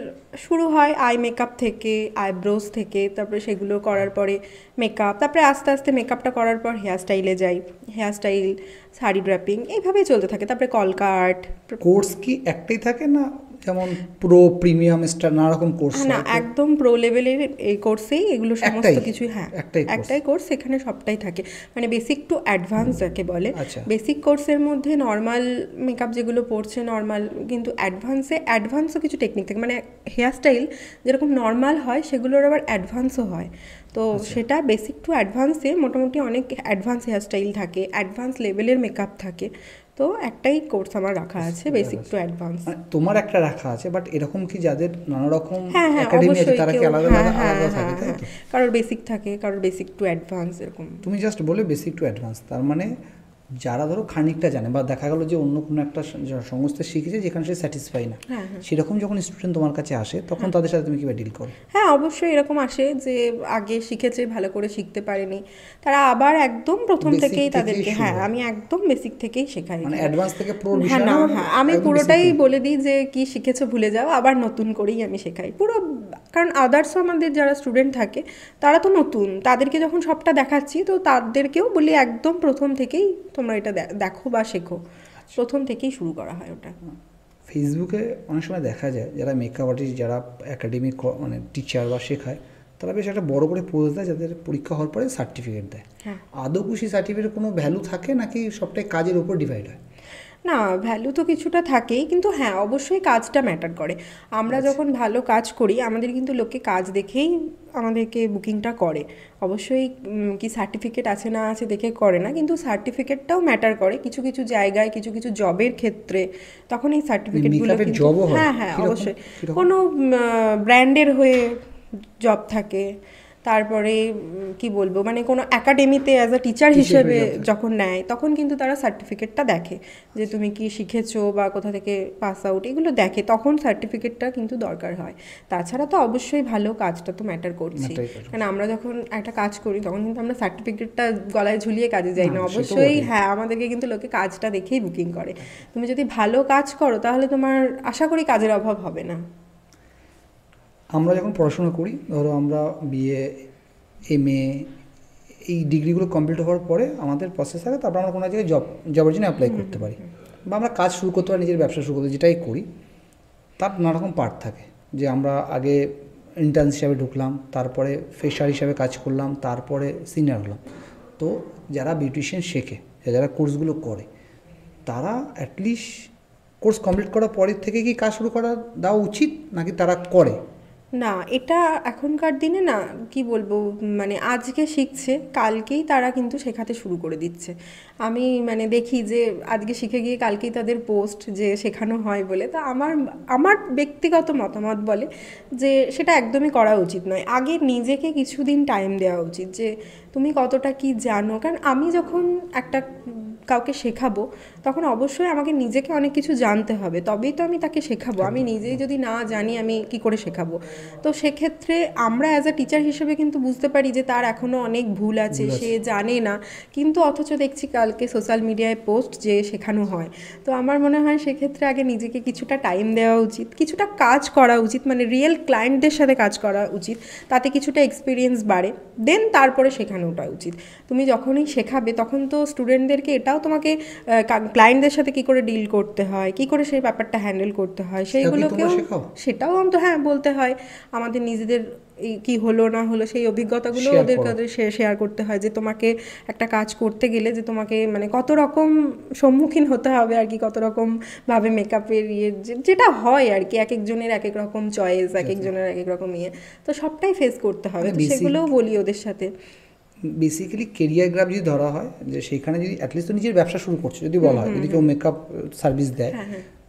শুরু হয় আই মেকআপ থেকে, আইব্রোজ থেকে, তারপরে সেগুলো করার পরে মেকআপ, তারপরে আস্তে আস্তে মেকআপটা করার পর হেয়ার স্টাইলে যাই, হেয়ার স্টাইল, শাড়ি ড্র্যাপিং, এইভাভাবেই চলতে থাকে। তারপরে কলকা আর্ট। কোর্স কি একটাই থাকে না, যেমন প্রো, প্রিমিয়াম, স্টার, নানা রকম কোর্স? না, একদম প্রো লেভেলের এই কোর্সেই এগুলো সমস্ত কিছু। হ্যাঁ, একটাই কোর্স, এখানে সবটাই থাকে, মানে বেসিক টু অ্যাডভান্স যাকে বলে। বেসিক কোর্সের মধ্যে নর্মাল মেকআপ যেগুলো পড়ছে নর্মাল, কিন্তু অ্যাডভান্সও কিছু টেকনিক থাকে, মানে হেয়ার স্টাইল যেরকম নর্মাল হয় সেগুলোর আবার অ্যাডভান্সও হয়। তো সেটা বেসিক টু অ্যাডভান্সে মোটামুটি অনেক অ্যাডভান্স হেয়ার স্টাইল থাকে, অ্যাডভান্স লেভেলের মেকআপ থাকে। তো একটাই কোর্স আমার রাখা আছে, বেসিক টু অ্যাডভান্স। তোমার একটা রাখা আছে, বাট এরকম কি যাদের নানা রকম হ্যাঁ হ্যাঁ একাডেমি আছে অবশ্যই, তারা কি আলাদা আলাদা থাকে, তাই তো? কারোর বেসিক থাকে, কারোর বেসিক টু অ্যাডভান্স এরকম। তুমি জাস্ট বলে বেসিক টু অ্যাডভান্স, তার মানে যারা ধরো খানিকটা জানে বা দেখা গেলো যে অন্য কোনো একটা সংস্থা শিখেছে যেখানে সে স্যাটিসফাই না, সেরকম যখন স্টুডেন্ট তোমার কাছে আসে তখন তাদের সাথে তুমি কীভাবে ডিল করো? হ্যাঁ অবশ্যই এরকম আসে যে আগে শিখেছে, ভালো করে শিখতে পারেনি, তারা আবার একদম প্রথম থেকেই তাদেরকে, হ্যাঁ আমি একদম বেসিক থেকেই শেখাই, মানে অ্যাডভান্স থেকে প্রো। হ্যাঁ না, হ্যাঁ আমি পুরোটাই বলে দিই যে কি শিখেছো ভুলে যাও, আবার নতুন করেই আমি শেখাই পুরো। কারণ আদার্সও আমাদের যারা স্টুডেন্ট থাকে তারা তো নতুন, তাদেরকে যখন সবটা দেখাচ্ছি তো তাদেরকেও বলি একদম প্রথম থেকেই তোমরা এটা দেখো বা শেখো, প্রথম থেকেই শুরু করা হয় ওটা। ফেসবুকে অনেক সময় দেখা যায় যারা মেকআপ আর্টিস্ট, যারা একাডেমিক মানে টিচার বা শেখায়, তারা বেশ একটা বড় করে পোস্ট দেয় যাদের পরীক্ষা হওয়ার পরে সার্টিফিকেট দেয়। আদৌ কি সেই সার্টিফিকেটের কোনো ভ্যালু থাকে নাকি সবটাই কাজের উপর ডিভাইড হয়? না, ভ্যালু তো কিছুটা থাকেই, কিন্তু হ্যাঁ অবশ্যই কাজটা ম্যাটার করে। আমরা যখন ভালো কাজ করি আমাদের কিন্তু লোকে কাজ দেখেই আমাদেরকে বুকিংটা করে, অবশ্যই কি সার্টিফিকেট আছে না আছে দেখে করে না, কিন্তু সার্টিফিকেটটাও ম্যাটার করে কিছু কিছু জায়গায়, কিছু কিছু জবের ক্ষেত্রে। তখন এই সার্টিফিকেটগুলো, হ্যাঁ হ্যাঁ অবশ্যই, কোনো ব্র্যান্ডের হয়ে জব থাকে, তারপরে কি বলবো, মানে কোনো একাডেমিতে অ্যাজ আ টিচার হিসেবে যখন নেয় তখন কিন্তু তারা সার্টিফিকেটটা দেখে যে তুমি কি শিখেছো বা কোথা থেকে পাস আউট, এগুলো দেখে, তখন সার্টিফিকেটটা কিন্তু দরকার হয়। তাছাড়া তো অবশ্যই ভালো কাজটা তো ম্যাটার করছে, কারণ আমরা যখন একটা কাজ করি তখন কিন্তু আমরা সার্টিফিকেটটা গলায় ঝুলিয়ে কাজে যাই না, অবশ্যই হ্যাঁ আমাদেরকে কিন্তু লোকে কাজটা দেখেই বুকিং করে। তুমি যদি ভালো কাজ করো তাহলে তোমার আশা করি কাজের অভাব হবে না। আমরা যখন পড়াশোনা করি, ধরো আমরা বিএ, এমএ, এই ডিগ্রিগুলো কমপ্লিট হওয়ার পরে আমাদের প্রসেস থাকে, তারপর আমরা কোনো জায়গায় জবের জন্য অ্যাপ্লাই করতে পারি বা আমরা কাজ শুরু করতে পারি, নিজের ব্যবসা শুরু করতে, যেটাই করি তার নানা রকম পার্ট থাকে। যে আমরা আগে ইন্টার্ন হিসাবে ঢুকলাম, তারপরে ফ্রেশার হিসাবে কাজ করলাম, তারপরে সিনিয়র হলাম। তো যারা বিউটিশিয়ান শেখে, যারা কোর্সগুলো করে, তারা অ্যাটলিস্ট কোর্স কমপ্লিট করার পরের থেকে কি কাজ শুরু করা দেওয়া উচিত নাকি তারা করে? না, এটা এখনকার দিনে না, কি বলবো, মানে আজকে শিখছে কালকেই তারা কিন্তু শেখাতে শুরু করে দিচ্ছে। আমি মানে দেখি যে আজকে শিখে গিয়ে কালকেই তাদের পোস্ট যে শেখানো হয় বলে। তা আমার ব্যক্তিগত মতামত বলে যে সেটা একদমই করা উচিত নয়। আগে নিজেকে কিছুদিন টাইম দেওয়া উচিত যে তুমি কতটা কি জানো, কারণ আমি যখন একটা কাউকে শেখাবো তখন অবশ্যই আমাকে নিজেকে অনেক কিছু জানতে হবে, তবেই তো আমি তাকে শেখাবো। আমি নিজেই যদি না জানি আমি কি করে শেখাবো? তো সেক্ষেত্রে আমরা অ্যাজ আ টিচার হিসেবে কিন্তু বুঝতে পারি যে তার এখনও অনেক ভুল আছে, সে জানে না, কিন্তু অথচ দেখছি কালকে সোশ্যাল মিডিয়ায় পোস্ট যে শেখানো হয়। তো আমার মনে হয় সেক্ষেত্রে আগে নিজেকে কিছুটা টাইম দেওয়া উচিত, কিছুটা কাজ করা উচিত, মানে রিয়েল ক্লায়েন্টদের সাথে কাজ করা উচিত, তাতে কিছুটা এক্সপিরিয়েন্স বাড়ে, দেন তারপরে শেখানোটা উচিত। তুমি যখনই শেখাবে তখন তো স্টুডেন্টদেরকে এটাও তোমাকে ক্লায়েন্টদের সাথে কি করে ডিল করতে হয়, কি করে সেই ব্যাপারটা হ্যান্ডেল করতে হয়, সেইগুলোকেও সেটাও তো হ্যাঁ বলতে হয়। আমাদের নিজেদের কি হলো না হলো সেই অভিজ্ঞতাগুলো ওদের কাছে শেয়ার করতে হয়, যে তোমাকে একটা কাজ করতে গেলে যে তোমাকে মানে কত রকম সম্মুখীন হতে হবে আর কি, কত রকম ভাবে মেকআপের যেটা হয় আর কি, এক একজনের এক এক রকম চয়েস, এক একজনের এক এক রকম তো সবটাই ফেস করতে হবে, সেগুলোও বলি ওদের সাথে। বেসিক্যালি কেরিয়ার গ্রাফ যদি ধরা হয়, যে সেইখানে যদি অ্যাটলিস্ট নিজের ব্যবসা শুরু করছে যদি বলা হয়, যদি কেউ মেকআপ সার্ভিস দেয়,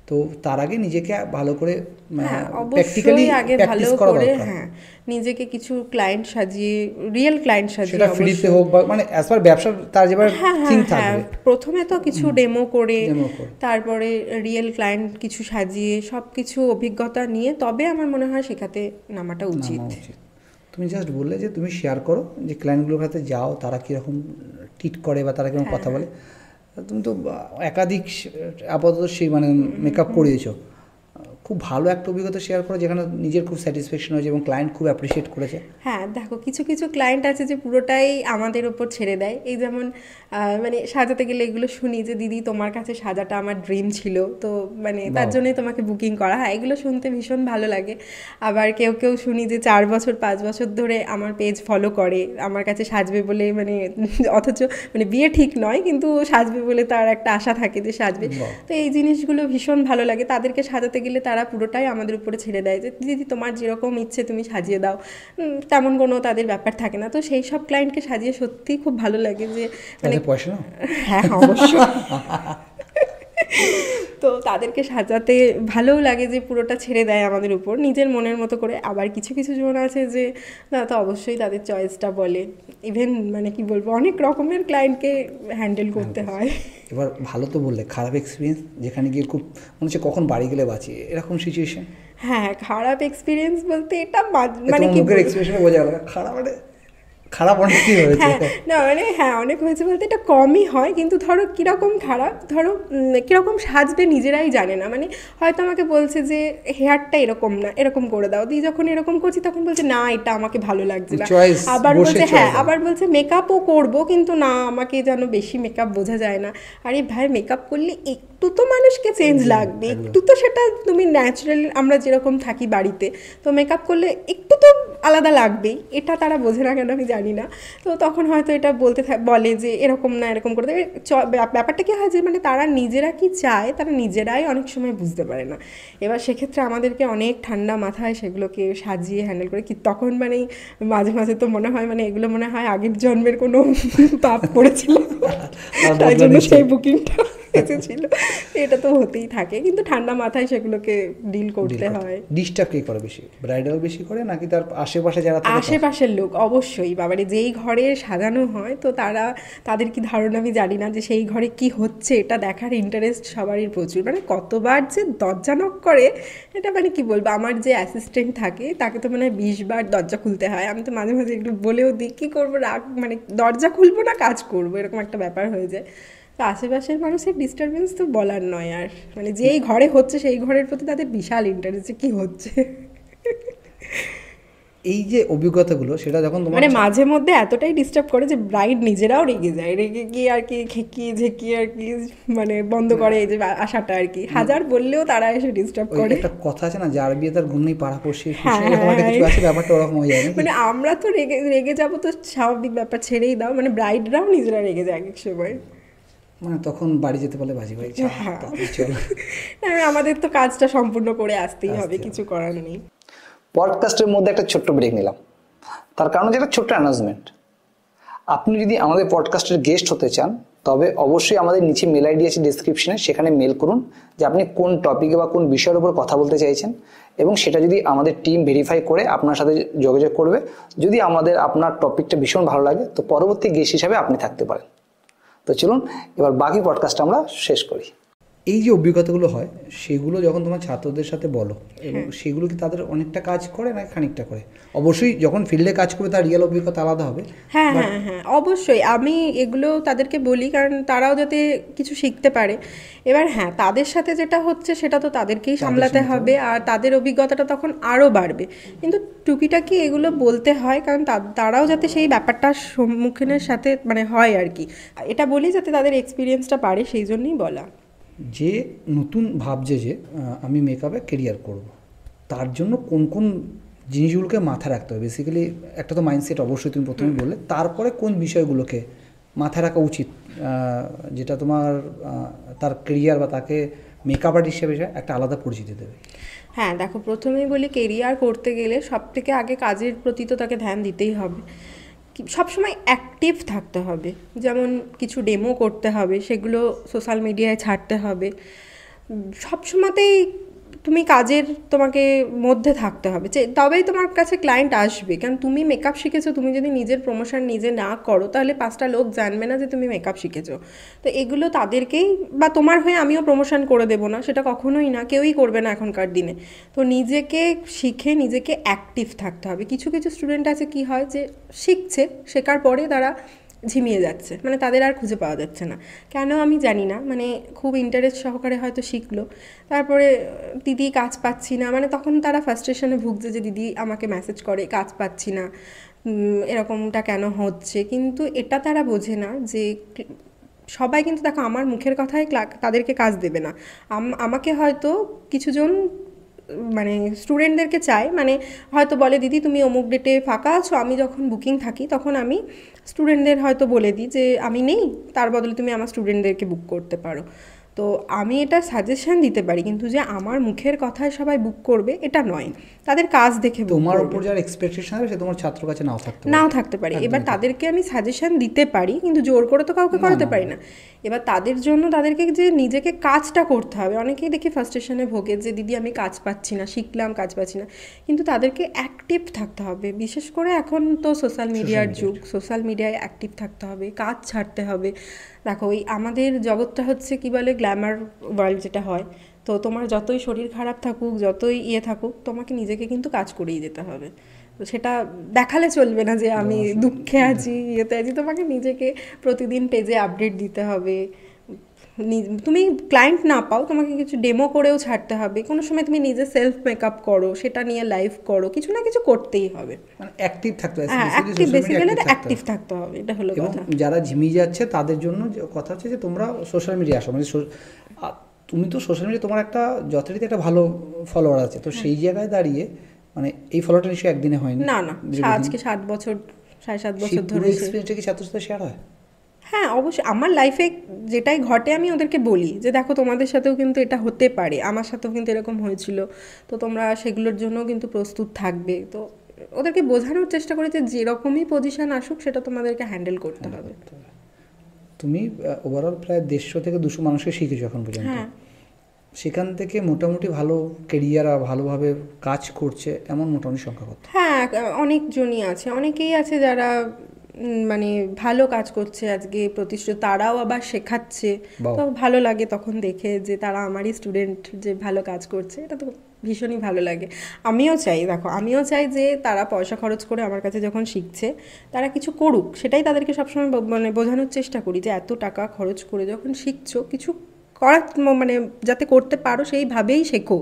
তো তার আগে নিজেকে ভালো করে প্র্যাকটিক্যালি প্র্যাকটিস করা দরকার। হ্যাঁ, নিজেকে কিছু ক্লায়েন্ট সাজিয়ে, রিয়েল ক্লায়েন্ট সাজিয়ে, সেটা ফ্রিতে হোক বা মানে অ্যাজ পার ব্যবসা তার যেবার থিং থাকবে, প্রথমে তো কিছু ডেমো করে তারপরে রিয়েল ক্লায়েন্ট কিছু সাজিয়ে সব কিছু অভিজ্ঞতা নিয়ে তবে আমার মনে হয় শেখাতে নামাটা উচিত। তো তুমি জাস্ট বললে যে তুমি শেয়ার করো যে ক্লায়েন্টগুলোর কাছে যাও, তারা কীরকম ট্রিট করে বা তারা কীরকম কথা বলে। তুমি তো একাধিক আপাতত সেই মানে মেকআপ করিয়েছো, খুব ভালো একটা অভিজ্ঞতা শেয়ার করো যেখানে নিজের খুব স্যাটিসফ্যাকশন হয়েছে এবং ক্লায়েন্ট খুব অ্যাপ্রিসিয়েট করেছে। হ্যাঁ দেখো, কিছু কিছু ক্লায়েন্ট আছে যে পুরোটাই আমাদের ওপর ছেড়ে দেয়। এই যেমন মানে সাজাতে গেলে এগুলো শুনি যে দিদি তোমার কাছে সাজাটা আমার ড্রিম ছিল, তো মানে তার জন্যই তোমাকে বুকিং করা। হ্যাঁ, এগুলো শুনতে ভীষণ ভালো লাগে। আবার কেউ কেউ শুনি যে 4 বছর 5 বছর ধরে আমার পেজ ফলো করে, আমার কাছে সাজবে বলে, মানে অথচ মানে বিয়ে ঠিক নয় কিন্তু সাজবে বলে তার একটা আশা থাকে যে সাজবে। তো এই জিনিসগুলো ভীষণ ভালো লাগে। তাদেরকে সাজাতে গেলে তারা পুরোটাই আমাদের উপরে ছেড়ে দেয় যে দিদি তোমার যেরকম ইচ্ছে তুমি সাজিয়ে দাও, তেমন কোনো তাদের ব্যাপার থাকে না। তো সেই সব ক্লায়েন্টকে সাজিয়ে সত্যিই খুব ভালো লাগে যে মানে পয়সা না। হ্যাঁ অবশ্যই। তো তাদেরকে সাজাতে ভালোও লাগে যে পুরোটা ছেড়ে দেয় আমাদের উপর নিজের মনের মতো করে। আবার কিছু কিছু জন আছে যে না, তো অবশ্যই তাদের চয়েসটা বলে। ইভেন মানে কি বলবো, অনেক রকমের ক্লায়েন্টকে হ্যান্ডেল করতে হয়। এবার ভালো তো বললে, খারাপ এক্সপিরিয়েন্স যেখানে গিয়ে খুব মনে হচ্ছে কখন বাড়ি গেলে বাঁচি, এরকম সিচুয়েশন? হ্যাঁ, খারাপ এক্সপিরিয়েন্স বলতে এটা মানে কি মুখের এক্সপ্রেশনে বোঝা গেল খারাপ, মানে খারাপ অনেকই হয়েছে। না মানে হ্যাঁ অনেক হয়েছে বলতে এটা কমই হয়, কিন্তু ধরো কীরকম খারাপ, ধরো কীরকম সাজবে নিজেরাই জানে না। মানে হয়তো আমাকে বলছে যে হেয়ারটা এরকম না, এরকম করে দাও, দিয়ে যখন এরকম করছি তখন বলছে না এটা আমাকে ভালো লাগছে না। আবার বলছে হ্যাঁ, আবার বলছে মেকআপও করবো কিন্তু না আমাকে যেন বেশি মেকআপ বোঝা যায় না। আরে ভাই, মেকআপ করলে একটু তো মানুষকে চেঞ্জ লাগবে, একটু তো সেটা তুমি ন্যাচারাল আমরা যেরকম থাকি বাড়িতে, তো মেকআপ করলে একটু তো আলাদা লাগবেই। এটা তারা বোঝে না কেন আমি জানি না। তো তখন হয়তো এটা বলে যে এরকম না এরকম করে দেবে। ব্যাপারটা কি হয় যে মানে তারা নিজেরা কি চায় তারা নিজেরাই অনেক সময় বুঝতে পারে না। এবার সেক্ষেত্রে আমাদেরকে অনেক ঠান্ডা মাথায় সেগুলোকে সাজিয়ে হ্যান্ডেল করে কি তখন মানে মাঝে মাঝে তো মনে হয় মানে এগুলো মনে হয় আগের জন্মের কোনো পাপ করেছিল, তাই জন্য সেই বুকিংটা এসেছিল। এটা তো হতেই থাকে, কিন্তু ঠান্ডা মাথায় সেগুলোকে ডিল করতে হয়। ডিস্টার্ব কে করে বেশি, ব্রাইডাল বেশি করে নাকি তার আশেপাশে যারা থাকে? আশেপাশের লোক অবশ্যই। বাবারে, যেই ঘরে সাজানো হয় তো তাদের কি ধারণা আমি জানি না, যে সেই ঘরে কি হচ্ছে এটা দেখার ইন্টারেস্ট সবারই প্রচুর। মানে কতবার যে দরজা নক করে এটা মানে কি বলবো, আমার যে অ্যাসিস্ট্যান্ট থাকে তাকে তো মানে 20 বার দরজা খুলতে হয়। আমি তো মাঝে মাঝে একটু বলেও দিই কী করবো, মানে দরজা খুলবো না কাজ করবো, এরকম একটা ব্যাপার হয়ে যায়। তো আশেপাশের মানুষের ডিস্টারবেন্স তো বলার নয়। আর মানে যেই ঘরে হচ্ছে সেই ঘরের প্রতি তাদের বিশাল ইন্টারেস্ট যে কী হচ্ছে। এই যে অভিজ্ঞতাগুলো সেটা যখন তোমার মানে মাঝে মধ্যে এতটাই ডিস্টার্ব করে যে ব্রাইড নিজেরাও রেগে যায়, রেগে গিয়ে আর কি খেকিয়ে ঝেঁকিয়ে আর কি মানে বন্ধ করে এই যে আশাটা আর কি। হাজার বললেও তারা এসে ডিস্টার্ব করে। একটা কথা আছে না, যার বিয়ে তার ঘুম নেই পাড়া পড়শি, এরকম একটা কিছু আছে, ব্যাপারটা ওরকম হয়ে যায়। মানে আমরা তো রেগে যাবো তো স্বাভাবিক ব্যাপার, ছেড়েই দাও। মানে ব্রাইডরাও নিজেরা রেগে যায় এক সময়। মানে তখন বাড়ি যেতে বলে বাজি ভাই চল। আমাদের তো কাজটা সম্পূর্ণ করে আসতেই হবে, কিছু করার নেই। পডকাস্টের মধ্যে একটা ছোট্ট ব্রেক নিলাম, তার কারণ হচ্ছে একটা ছোট্ট অ্যানাউন্সমেন্ট। আপনি যদি আমাদের পডকাস্টের গেস্ট হতে চান তবে অবশ্যই আমাদের নিচে মেল আইডি আছে ডিসক্রিপশনে, সেখানে মেল করুন যে আপনি কোন টপিকে বা কোন বিষয়ের উপর কথা বলতে চাইছেন, এবং সেটা যদি আমাদের টিম ভেরিফাই করে আপনার সাথে যোগাযোগ করবে। যদি আপনার টপিকটা ভীষণ ভালো লাগে তো পরবর্তী গেস্ট হিসাবে আপনি থাকতে পারেন। তো চলুন এবার বাকি পডকাস্টটা আমরা শেষ করি। এই যে অভিজ্ঞতাগুলো হয় সেগুলো যখন তোমার ছাত্রদের সাথে বলো, এবং সেগুলো কি তাদের অনেকটা কাজ করে না খানিকটা করে? অবশ্যই যখন ফিল্ডে কাজ করে তার রিয়েল অভিজ্ঞতা আলাদা হবে। হ্যাঁ হ্যাঁ হ্যাঁ অবশ্যই আমি এগুলো তাদেরকে বলি, কারণ তারাও যাতে কিছু শিখতে পারে। এবার হ্যাঁ, তাদের সাথে যেটা হচ্ছে সেটা তো তাদেরকেই সামলাতে হবে, আর তাদের অভিজ্ঞতাটা তখন আরও বাড়বে। কিন্তু টুকিটাকি এগুলো বলতে হয়, কারণ তারাও যাতে সেই ব্যাপারটার সম্মুখীনের সাথে মানে হয় আর কি। এটা বলি যাতে তাদের এক্সপিরিয়েন্সটা বাড়ে, সেই জন্যই বলা। যে নতুন ভাবছে যে আমি মেকআপে কেরিয়ার করব, তার জন্য কোন কোন জিনিসগুলোকে মাথায় রাখতে হবে? বেসিক্যালি একটা তো মাইন্ডসেট অবশ্যই তুমি প্রথমে বললে, তারপরে কোন বিষয়গুলোকে মাথায় রাখা উচিত যেটা তোমার তার কেরিয়ার বা তাকে মেকআপ আর্টিস্ট হিসেবে একটা আলাদা পরিচিতি দেবে? হ্যাঁ দেখো, প্রথমেই বলি কেরিয়ার করতে গেলে সবথেকে আগে কাজের প্রতি তো তাকে ধ্যান দিতেই হবে। সবসময় অ্যাক্টিভ থাকতে হবে, যেমন কিছু ডেমো করতে হবে, সেগুলো সোশ্যাল মিডিয়ায় ছাড়তে হবে। সবসময়তেই তুমি কাজের তোমাকে মধ্যে থাকতে হবে, যে তবেই তোমার কাছে ক্লায়েন্ট আসবে। কারণ তুমি মেকআপ শিখেছো, তুমি যদি নিজের প্রমোশন নিজে না করো তাহলে 5টা লোক জানবে না যে তুমি মেকআপ শিখেছো। তো এগুলো তাদেরকেই, বা তোমার হয়ে আমিও প্রমোশন করে দেবো না, সেটা কখনোই না, কেউই করবে না এখনকার দিনে। তো নিজেকে শিখে নিজেকে অ্যাক্টিভ থাকতে হবে। কিছু কিছু স্টুডেন্ট আছে কি হয় যে শিখছে, শেখার পরে তারা ঝিমিয়ে যাচ্ছে, মানে তাদের আর খুঁজে পাওয়া যাচ্ছে না, কেন আমি জানি না। মানে খুব ইন্টারেস্ট সহকারে হয়তো শিখলো, তারপরে দিদি কাজ পাচ্ছি না, মানে তখন তারা ফার্স্ট্রেশনে ভুগছে যে দিদি আমাকে মেসেজ করে কাজ পাচ্ছি না, এরকমটা কেন হচ্ছে। কিন্তু এটা তারা বোঝে না যে সবাই কিন্তু দেখো আমার মুখের কথায় তাদেরকে কাজ দেবে না। আমাকে হয়তো কিছুজন মানে স্টুডেন্টদেরকে চাই, মানে হয়তো বলে দিদি তুমি অমুক ডেটে ফাঁকা আছো, আমি যখন বুকিং থাকি তখন আমি স্টুডেন্টদের হয়তো বলে দিই যে আমি নেই, তার বদলে তুমি আমার স্টুডেন্টদেরকে বুক করতে পারো। তো আমি এটা সাজেশন দিতে পারি, কিন্তু যে আমার মুখের কথায় সবাই বুক করবে এটা নয়, তাদের কাজ দেখে তোমার উপর যার এক্সপেকটেশন আছে সে তোমার ছাত্র কাছে নাও থাকতে পারে। এবার তাদেরকে আমি সাজেশন দিতে পারি, কিন্তু জোর করে তো কাউকে করাতে পারি না। এবার তাদের জন্য তাদেরকে যে নিজেকে কাজটা করতে হবে। অনেকেই দেখি ফার্স্টেশনে ভোগে যে দিদি আমি কাজ পাচ্ছি না, শিখলাম কাজ পাচ্ছি না, কিন্তু তাদেরকে অ্যাক্টিভ থাকতে হবে। বিশেষ করে এখন তো সোশ্যাল মিডিয়ার যুগ, সোশ্যাল মিডিয়ায় অ্যাক্টিভ থাকতে হবে, কাজ ছাড়তে হবে। দেখো ওই আমাদের জগৎটা হচ্ছে কি বলে গ্ল্যামার ওয়ার্ল্ড যেটা হয়, তো তোমার যতই শরীর খারাপ থাকুক, যতই থাকুক, তোমাকে নিজেকে কিন্তু কাজ করেই যেতে হবে। তো সেটা দেখালে চলবে না যে আমি দুঃখে আছি, ইয়েতে আছি। তোমাকে নিজেকে প্রতিদিন পেজে আপডেট দিতে হবে। তুমি ক্লায়েন্ট না পাও, তোমাকে কিছু ডেমো করেও ছাড়তে হবে। কোনো সময় তুমি নিজে সেলফ মেকআপ করো, সেটা নিয়ে লাইভ করো, কিছু না কিছু করতেই হবে। মানে অ্যাক্টিভ থাকতে হবে, হ্যাঁ অ্যাক্টিভ, বেসিক্যালি অ্যাক্টিভ থাকতে হবে, এটা হলো কথা। যারা ঝিমিয়ে যাচ্ছে তাদের জন্য কথা হচ্ছে যে তোমরা সোশ্যাল মিডিয়া আসো, মানে তুমি তো সোশ্যাল মিডিয়া তোমার একটা যথারীতি একটা ভালো ফলোয়ার আছে, তো সেই জায়গায় দাঁড়িয়ে মানে এই ফলোটা নিশ্চয়ই একদিনে হয়নি। না আজকে 7 বছর 7.5 বছর ধরে এক্সপেরিয়েন্সটা কি ছাত্রদের সাথে শেয়ার হয়? হ্যাঁ অবশ্যই, আমার লাইফে যেটাই ঘটে আমি ওদেরকে বলি যে দেখো তোমাদের সাথেও কিন্তু এটা হতে পারে, আমার সাথেও কিন্তু এরকম হয়েছিল, তো তোমরা সেগুলোর জন্য কিন্তু প্রস্তুত থাকবে। তো ওদেরকে বোঝানোর চেষ্টা করি যে যেরকমই পজিশন আসুক সেটা তোমাদেরকে হ্যান্ডেল করতে হবে। তুমি ওভারঅল প্রায় 150 থেকে 200 মানুষকে শিখেছো এখন পর্যন্ত। হ্যাঁ, সেখান থেকে মোটামুটি ভালো কেরিয়ার আর ভালোভাবে কাজ করছে এমন মোটামুটি সংখ্যা কত? হ্যাঁ অনেকজনই আছে, অনেকেই আছে যারা মানে ভালো কাজ করছে আজকে প্রতিষ্ঠিত, তারাও আবার শেখাচ্ছে। তো ভালো লাগে তখন দেখে যে তারা আমারই স্টুডেন্ট, যে ভালো কাজ করছে, এটা তো ভীষণই ভালো লাগে। আমিও চাই, দেখো আমিও চাই যে তারা পয়সা খরচ করে আমার কাছে যখন শিখছে তারা কিছু করুক, সেটাই তাদেরকে সবসময় মানে বোঝানোর চেষ্টা করি যে এত টাকা খরচ করে যখন শিখছো কিছু করার মানে যাতে করতে পারো সেইভাবেই শেখো।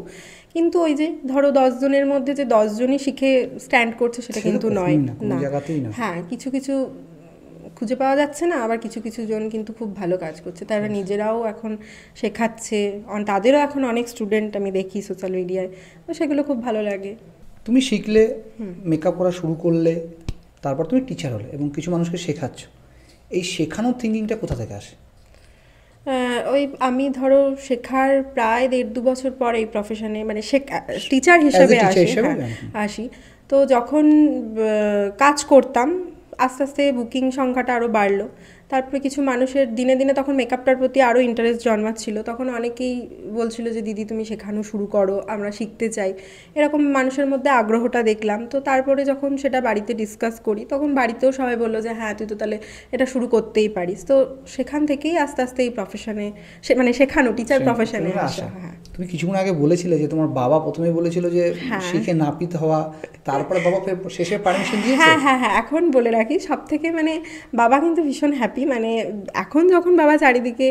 কিন্তু ওই যে ধরো 10 জনের মধ্যে যে 10 জনই শিখে স্ট্যান্ড করছে সেটা কিন্তু নয় না। হ্যাঁ কিছু কিছু খুঁজে পাওয়া যাচ্ছে না, আবার কিছু কিছু জন কিন্তু খুব ভালো কাজ করছে, তারা নিজেরাও এখন শেখাচ্ছে, তাদেরও এখন অনেক স্টুডেন্ট আমি দেখি সোশ্যাল মিডিয়ায়, তো সেগুলো খুব ভালো লাগে। তুমি শিখলে, মেকআপ করা শুরু করলে, তারপর তুমি টিচার হলে এবং কিছু মানুষকে শেখাচ্ছ, এই শেখানোর থিঙ্কিংটা কোথা থেকে আসে? ওই আমি ধরো শেখার প্রায় 1.5-2 বছর পর এই প্রফেশনে মানে টিচার হিসেবে আসি। তো যখন কাজ করতাম আস্তে আস্তে বুকিং সংখ্যাটা আরও বাড়লো, তারপরে কিছু মানুষের দিনে দিনে তখন মেকআপটার প্রতি আরও ইন্টারেস্ট জন্মাচ্ছিল, তখন অনেকেই বলছিল যে দিদি তুমি শেখানো শুরু করো, আমরা শিখতে চাই, এরকম মানুষের মধ্যে আগ্রহটা দেখলাম। তো তারপরে যখন সেটা বাড়িতে ডিসকাস করি তখন বাড়িতেও সবাই বললো যে হ্যাঁ তুই তো তাহলে এটা শুরু করতেই পারিস। তো সেখান থেকেই আস্তে আস্তে এই প্রফেশনে মানে শেখানো টিচার প্রফেশনে আসা। হ্যাঁ তুমি কিছুক্ষণ আগে বলেছিলে যে তোমার বাবা প্রথমে বলেছিল যে শিখে নাপিত হওয়া, তারপরে বাবা শেষে পারমিশন দিয়েছে। হ্যাঁ হ্যাঁ হ্যাঁ এখন বলে রাখি সব থেকে মানে বাবা কিন্তু ভীষণ হ্যাপি, মানে এখন যখন বাবা চারিদিকে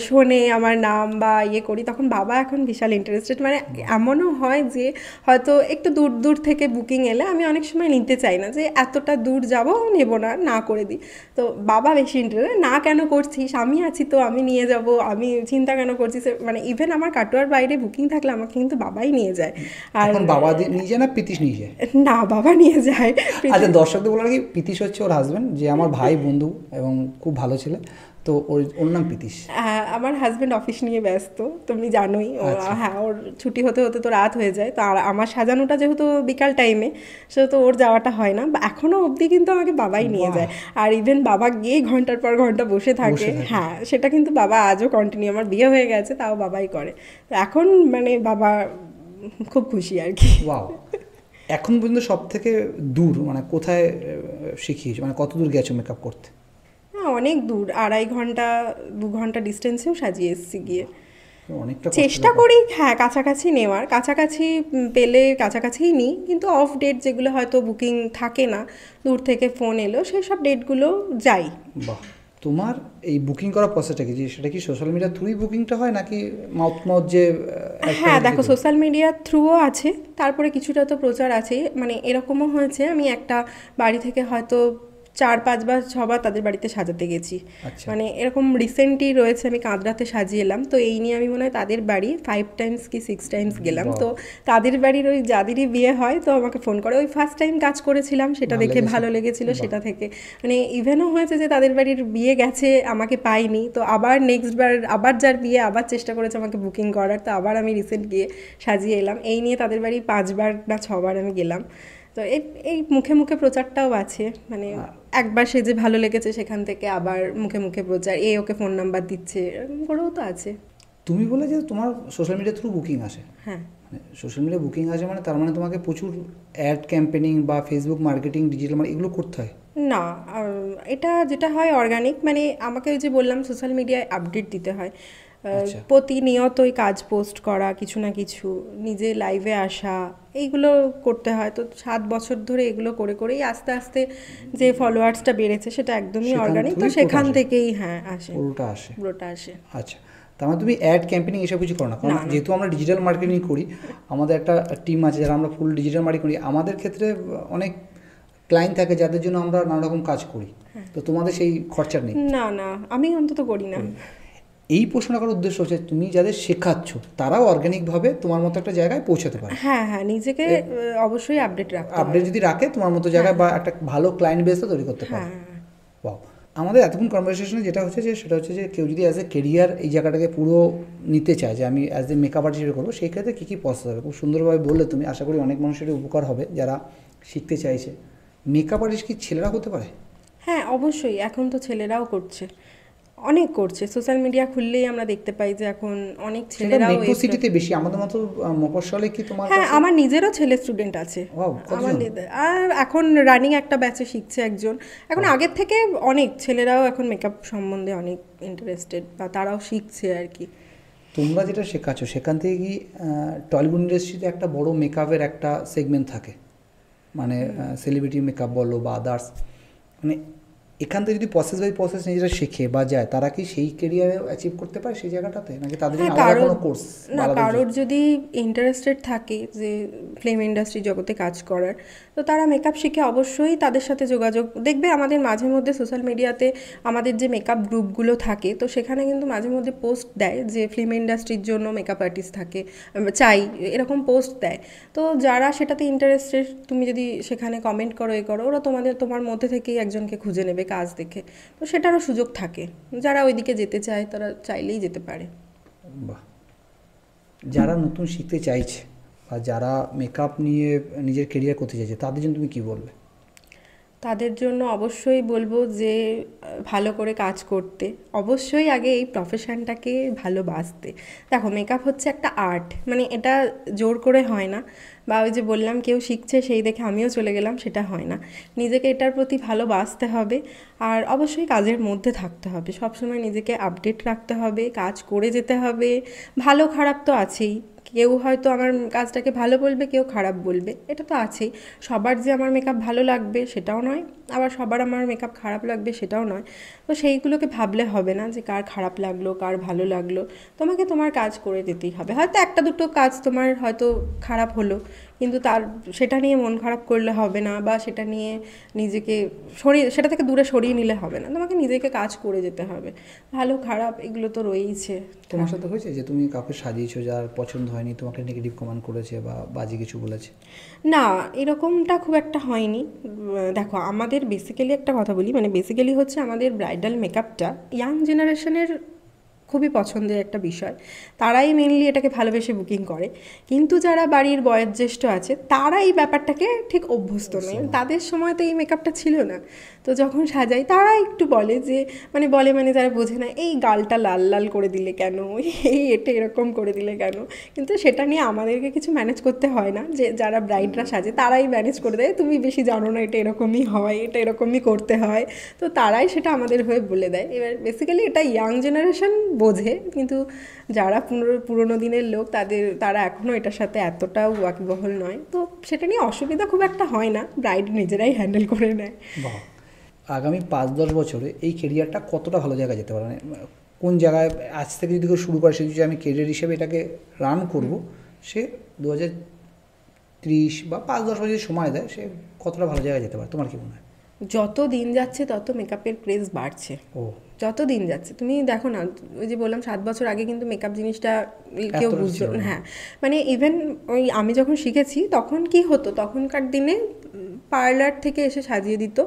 শোনে আমার নাম বা করি তখন বাবা এখন বিশাল ইন্টারেস্টেড। মানে এমনও হয় যে হয়তো একটু দূর দূর থেকে বুকিং এলে আমি অনেক সময় নিতে চাই না, যে এতটা দূর যাবো নেবো না করে দিই। তো বাবা বেশি ইন্টারেস্ট, না কেন করছিস, আমি আছি তো আমি নিয়ে যাব, আমি চিন্তা কেন করছিস, মানে ইভেন আমার কাটোয়ার বাইরে বুকিং থাকলে আমাকে কিন্তু বাবাই নিয়ে যায়। আর বাবা নিয়ে যায় না প্রীতিশ নিয়ে যায়? না বাবা নিয়ে যায়। আচ্ছা দর্শকদের বলার কি, প্রীতিশ হচ্ছে ওর হাজব্যান্ড, যে আমার ভাই বন্ধু এবং খুব ভালো ছেলে, তো ওর নাম প্রীতিশ। আমার হাজব্যান্ড অফিস নিয়ে ব্যস্ত, তুমি জানোই। হ্যাঁ ওর ছুটি হতে হতে তো রাত হয়ে যায়, তো আর আমার সাজানোটা যেহেতু বিকাল টাইমে সেহেতু ওর যাওয়াটা হয় না, এখনও অবধি কিন্তু আমাকে বাবাই নিয়ে যায়। আর ইভেন বাবা গিয়ে ঘন্টার পর ঘন্টা বসে থাকে। হ্যাঁ সেটা কিন্তু বাবা আজও কন্টিনিউ, আমার বিয়ে হয়ে গেছে তাও বাবাই করে। এখন মানে বাবা খুব খুশি আর কি। ওয়াও, এখন পর্যন্ত সব থেকে দূর মানে কোথায় শিখিয়েছো, মানে কত দূর গেছো মেকআপ করতে? হ্যাঁ, অনেক দূর, 2.5 ঘন্টা 2 ঘন্টা ডিস্টেন্সেও সাজিয়ে এসেছি গিয়ে। অনেকটা চেষ্টা করি হ্যাঁ কাছাকাছি নেওয়ার, কাছাকাছি পেলে কাছাকাছিই নিই, কিন্তু অফ ডেট যেগুলো হয়তো বুকিং থাকে না, দূর থেকে ফোন এলো, সেই সব ডেটগুলো যাই। বাহ, তোমার এই বুকিং করার প্রসেসটা কি, সেটা কি সোশ্যাল মিডিয়া থ্রুই বুকিংটা হয় নাকি মাউথ যে? হ্যাঁ দেখো, সোশ্যাল মিডিয়ার থ্রুও আছে, তারপরে কিছুটা তো প্রচার আছেই। মানে এরকমও হয়েছে আমি একটা বাড়ি থেকে হয়তো 4-5 বার 6 বার তাদের বাড়িতে সাজাতে গেছি। মানে এরকম রিসেন্টলি রয়েছে, আমি কাঁদরাতে সাজিয়ে এলাম, তো এই নিয়ে আমি মনে হয় তাদের বাড়ি 5 টাইমস কি 6 টাইমস গেলাম। তো তাদের বাড়ির ওই যাদেরই বিয়ে হয় তো আমাকে ফোন করে, ওই ফার্স্ট টাইম কাজ করেছিলাম সেটা দেখে ভালো লেগেছিল, সেটা থেকে মানে ইভেনও হয়েছে যে তাদের বাড়ির বিয়ে গেছে আমাকে পাইনি, তো আবার নেক্সট বার আবার যার বিয়ে আবার চেষ্টা করেছে আমাকে বুকিং করার, তো আবার আমি রিসেন্ট গিয়ে সাজিয়ে এলাম। এই নিয়ে তাদের বাড়ি 5 বার না 6 বার আমি গেলাম। তো এই মুখে মুখে প্রচারটাও আছে, মানে একবার সে যে ভালো লেগেছে সেখান থেকে আবার মুখে মুখে প্রচার, ওকে ফোন নাম্বার দিচ্ছে, এরকম করেও তো আছে। তুমি বলে যে তোমার সোশ্যাল মিডিয়া থ্রু বুকিং আসে, হ্যাঁ মানে সোশ্যাল মিডিয়া বুকিং আসে মানে তার মানে তোমাকে প্রচুর অ্যাড ক্যাম্পেনিং বা ফেসবুক মার্কেটিং, ডিজিটাল মানে এগুলো করতে হয়? না, এটা যেটা হয় অর্গানিক, মানে আমাকে ওই যে বললাম সোশ্যাল মিডিয়ায় আপডেট দিতে হয়, প্রতিনিয়তই কাজ পোস্ট করা, কিছু না কিছু নিজে লাইভে আসা, এইগুলো করতে হয়। তো 7 বছর ধরে এগুলো করে করেই আস্তে আস্তে যে ফলোয়ার্সটা বেড়েছে সেটা একদমই অর্গানিক, তো সেখান থেকেই হ্যাঁ আসে, পুরোটা আসে। আচ্ছা, তার মানে তুমি অ্যাড ক্যাম্পেনিং এসব কিছু করো না? কারণ যেহেতু আমরা ডিজিটাল মার্কেটিং করি, আমাদের একটা টিম আছে যারা আমরা ফুল ডিজিটাল মার্কেটিং করি, আমাদের ক্ষেত্রে অনেক ক্লায়েন্ট থাকে যাদের জন্য আমরা নানা রকম কাজ করি, তো তোমাদের সেই খরচা নেই? না না, আমি অন্তত করি না। এই প্রশ্নটা করার উদ্দেশ্য হচ্ছে তুমি যাদের শেখাচ্ছ তারাও অর্গানিকভাবে তোমার মতো একটা জায়গায় পৌঁছাতে পারে। হ্যাঁ হ্যাঁ, নিজেকে অবশ্যই আপডেট রাখতে হবে। আপডেট যদি রাখে তোমার মতো জায়গায় বা একটা ভালো ক্লায়েন্ট বেসও তৈরি করতে পারে। ওয়াও, আমাদের এতক্ষণ কনভারসেশনে যেটা হচ্ছে যে সেটা হচ্ছে যে কেউ যদি অ্যাজ এ কেরিয়ার এই জায়গাটাকে পুরো নিতে চায় যে আমি অ্যাজ এ মেকআপ আর্টিস্ট করবো, সেই ক্ষেত্রে কী কী প্রসেস হবে খুব সুন্দরভাবে বললে তুমি। আশা করি অনেক মানুষের উপকার হবে যারা শিখতে চাইছে। মেকআপ আর্টিস্ট কি ছেলেরা হতে পারে? হ্যাঁ অবশ্যই, এখন তো ছেলেরাও করছে, অনেক করছে। সোশ্যাল মিডিয়া খুললেই আমরা দেখতে পাই যে এখন অনেক ছেলেরাও মেট্রো সিটিতে বেশি, আমাদের মতো মফস্বলে কি তোমার? হ্যাঁ, আমার নিজেরও ছেলে স্টুডেন্ট আছে আমার, আর এখন রানিং একটা ব্যাচে শিখছে একজন। এখন আগের থেকে অনেক ছেলেরাও এখন মেকআপ সম্বন্ধে অনেক ইন্টারেস্টেড, বা তারাও শিখছে আর কি। তোমরা যেটা শেখাচ্ছ সেখান থেকে কি টলিউড ইন্ডাস্ট্রিতে একটা বড় মেকআপের একটা সেগমেন্ট থাকে, মানে সেলিব্রিটি মেকআপ বলো বা আদার্স, মানে এখান থেকে যদি প্রসেস বাই প্রসেস নিজেরা শেখে বা যায়, তারা কি সেই ক্যারিয়ারে অ্যাচিভ করতে পারে সেই জায়গাটাতে, নাকি তাদের জন্য আলাদা কোনো কোর্স? না, কারোর যদি ইন্টারেস্টেড থাকে যে ফিল্ম ইন্ডাস্ট্রি জগতে কাজ করার, তো তারা মেকআপ শিখে অবশ্যই তাদের সাথে যোগাযোগ। দেখবে আমাদের মাঝে মধ্যে সোশ্যাল মিডিয়াতে আমাদের যে মেকআপ গ্রুপগুলো থাকে, তো সেখানে কিন্তু মাঝে মধ্যে পোস্ট দেয় যে ফিল্ম ইন্ডাস্ট্রির জন্য মেকআপ আর্টিস্ট থাকে চাই, এরকম পোস্ট দেয়। তো যারা সেটাতে ইন্টারেস্টেড, তুমি যদি সেখানে কমেন্ট করো করো, ওরা তোমার মধ্যে থেকেই একজনকে খুঁজে নেবে কাজ দেখে, তো সেটারও সুযোগ থাকে। যারা ওইদিকে যেতে চায় তারা চাইলেই যেতে পারে। বাহ, যারা নতুন শিখতে চাইছে বা যারা মেকআপ নিয়ে নিজের কেরিয়ার করতে চাইছে তাদের জন্য তুমি কী বলবে? তাদের জন্য অবশ্যই বলবো যে ভালো করে কাজ করতে, অবশ্যই আগে এই প্রফেশনটাকে ভালোবাসতে। দেখো, মেকআপ হচ্ছে একটা আর্ট, মানে এটা জোর করে হয় না, বা ওই যে বললাম কেউ শিখছে সেই দেখে আমিও চলে গেলাম, সেটা হয় না। নিজেকে এটার প্রতি ভালোবাসতে হবে, আর অবশ্যই কাজের মধ্যে থাকতে হবে, সবসময় নিজেকে আপডেট রাখতে হবে, কাজ করে যেতে হবে। ভালো খারাপ তো আছেই, কেউ হয়তো আমার কাজটাকে ভালো বলবে, কেউ খারাপ বলবে, এটা তো আছেই। সবার যে আমার মেকআপ ভালো লাগবে সেটাও নয়, আবার সবার আমার মেকআপ খারাপ লাগবে সেটাও নয়। তো সেইগুলোকে ভাবলে হবে না যে কার খারাপ লাগলো কার ভালো লাগলো। তোমাকে তোমার কাজ করে যেতেই হবে। হয়তো একটা দুটো কাজ তোমার হয়তো খারাপ হলো, কিন্তু সেটা নিয়ে মন খারাপ করলে হবে না, বা সেটা নিয়ে নিজেকে সেটা থেকে দূরে সরিয়ে নিলে হবে না। তোমাকে নিজেকে কাজ করে যেতে হবে। ভালো খারাপ এগুলো তো রয়েইছে। তোমার সাথে হয়েছে যে তুমি কাউকে সাজিয়েছো যার পছন্দ হয়নি, তোমাকে নেগেটিভ কমেন্ট করেছে বা বাজে কিছু বলেছে? না, এরকমটা খুব একটা হয়নি। দেখো, আমাদের বেসিক্যালি একটা কথা বলি, মানে বেসিক্যালি হচ্ছে আমাদের ব্রাইডাল মেকআপটা ইয়াং জেনারেশনের খুবই পছন্দের একটা বিষয়, তারাই মেনলি এটাকে ভালোবেসে বুকিং করে। কিন্তু যারা বাড়ির বয়োজ্যেষ্ঠ আছে তারা এই ব্যাপারটাকে ঠিক অভ্যস্ত নয়, তাদের সময় তো এই মেকআপটা ছিল না। তো তো যখন সাজাই তারা একটু বলে যে মানে যারা বোঝে না, এই গালটা লাল লাল করে দিলে কেন, এই এটা এরকম করে দিলে কেন। কিন্তু সেটা নিয়ে আমাদেরকে কিছু ম্যানেজ করতে হয় না, যে যারা ব্রাইডরা সাজে তারাই ম্যানেজ করে দেয়, তুমি বেশি জানো না, এটা এরকমই হয়, এটা এরকমই করতে হয়। তো তারাই সেটা আমাদের হয়ে বলে দেয়। এবার বেসিক্যালি এটা ইয়াং জেনারেশন বোঝে, কিন্তু যারা পুরোনো দিনের লোক তারা এখনও এটার সাথে এতটাও ওয়াকিবহল নয়। তো সেটা নিয়ে অসুবিধা খুব একটা হয় না, ব্রাইড নিজেরাই হ্যান্ডেল করে নেয়। বাহ, আগামী 5-10 বছরে এই কেরিয়ারটা কতটা ভালো জায়গায় যেতে পারে, মানে কোন জায়গায় আজ থেকে যদি কেউ শুরু করে, সে যদি আমি কেরিয়ার হিসেবে এটাকে রান করব, সে 2030 বা 5-10 বছর যদি সময় দেয়, সে কতটা ভালো জায়গায় যেতে পারে, তোমার কি মনে হয়? যত দিন যাচ্ছে তত মেকআপের ক্রেজ বাড়ছে। ও, যত দিন যাচ্ছে তুমি দেখো না, ওই যে বললাম 7 বছর আগে কিন্তু মেকআপ জিনিসটা কেউ বুঝতো না। হ্যাঁ, মানে ইভেন ওই আমি যখন শিখেছি তখন কি হতো, তখনকার দিনে পার্লার থেকে এসে সাজিয়ে দিত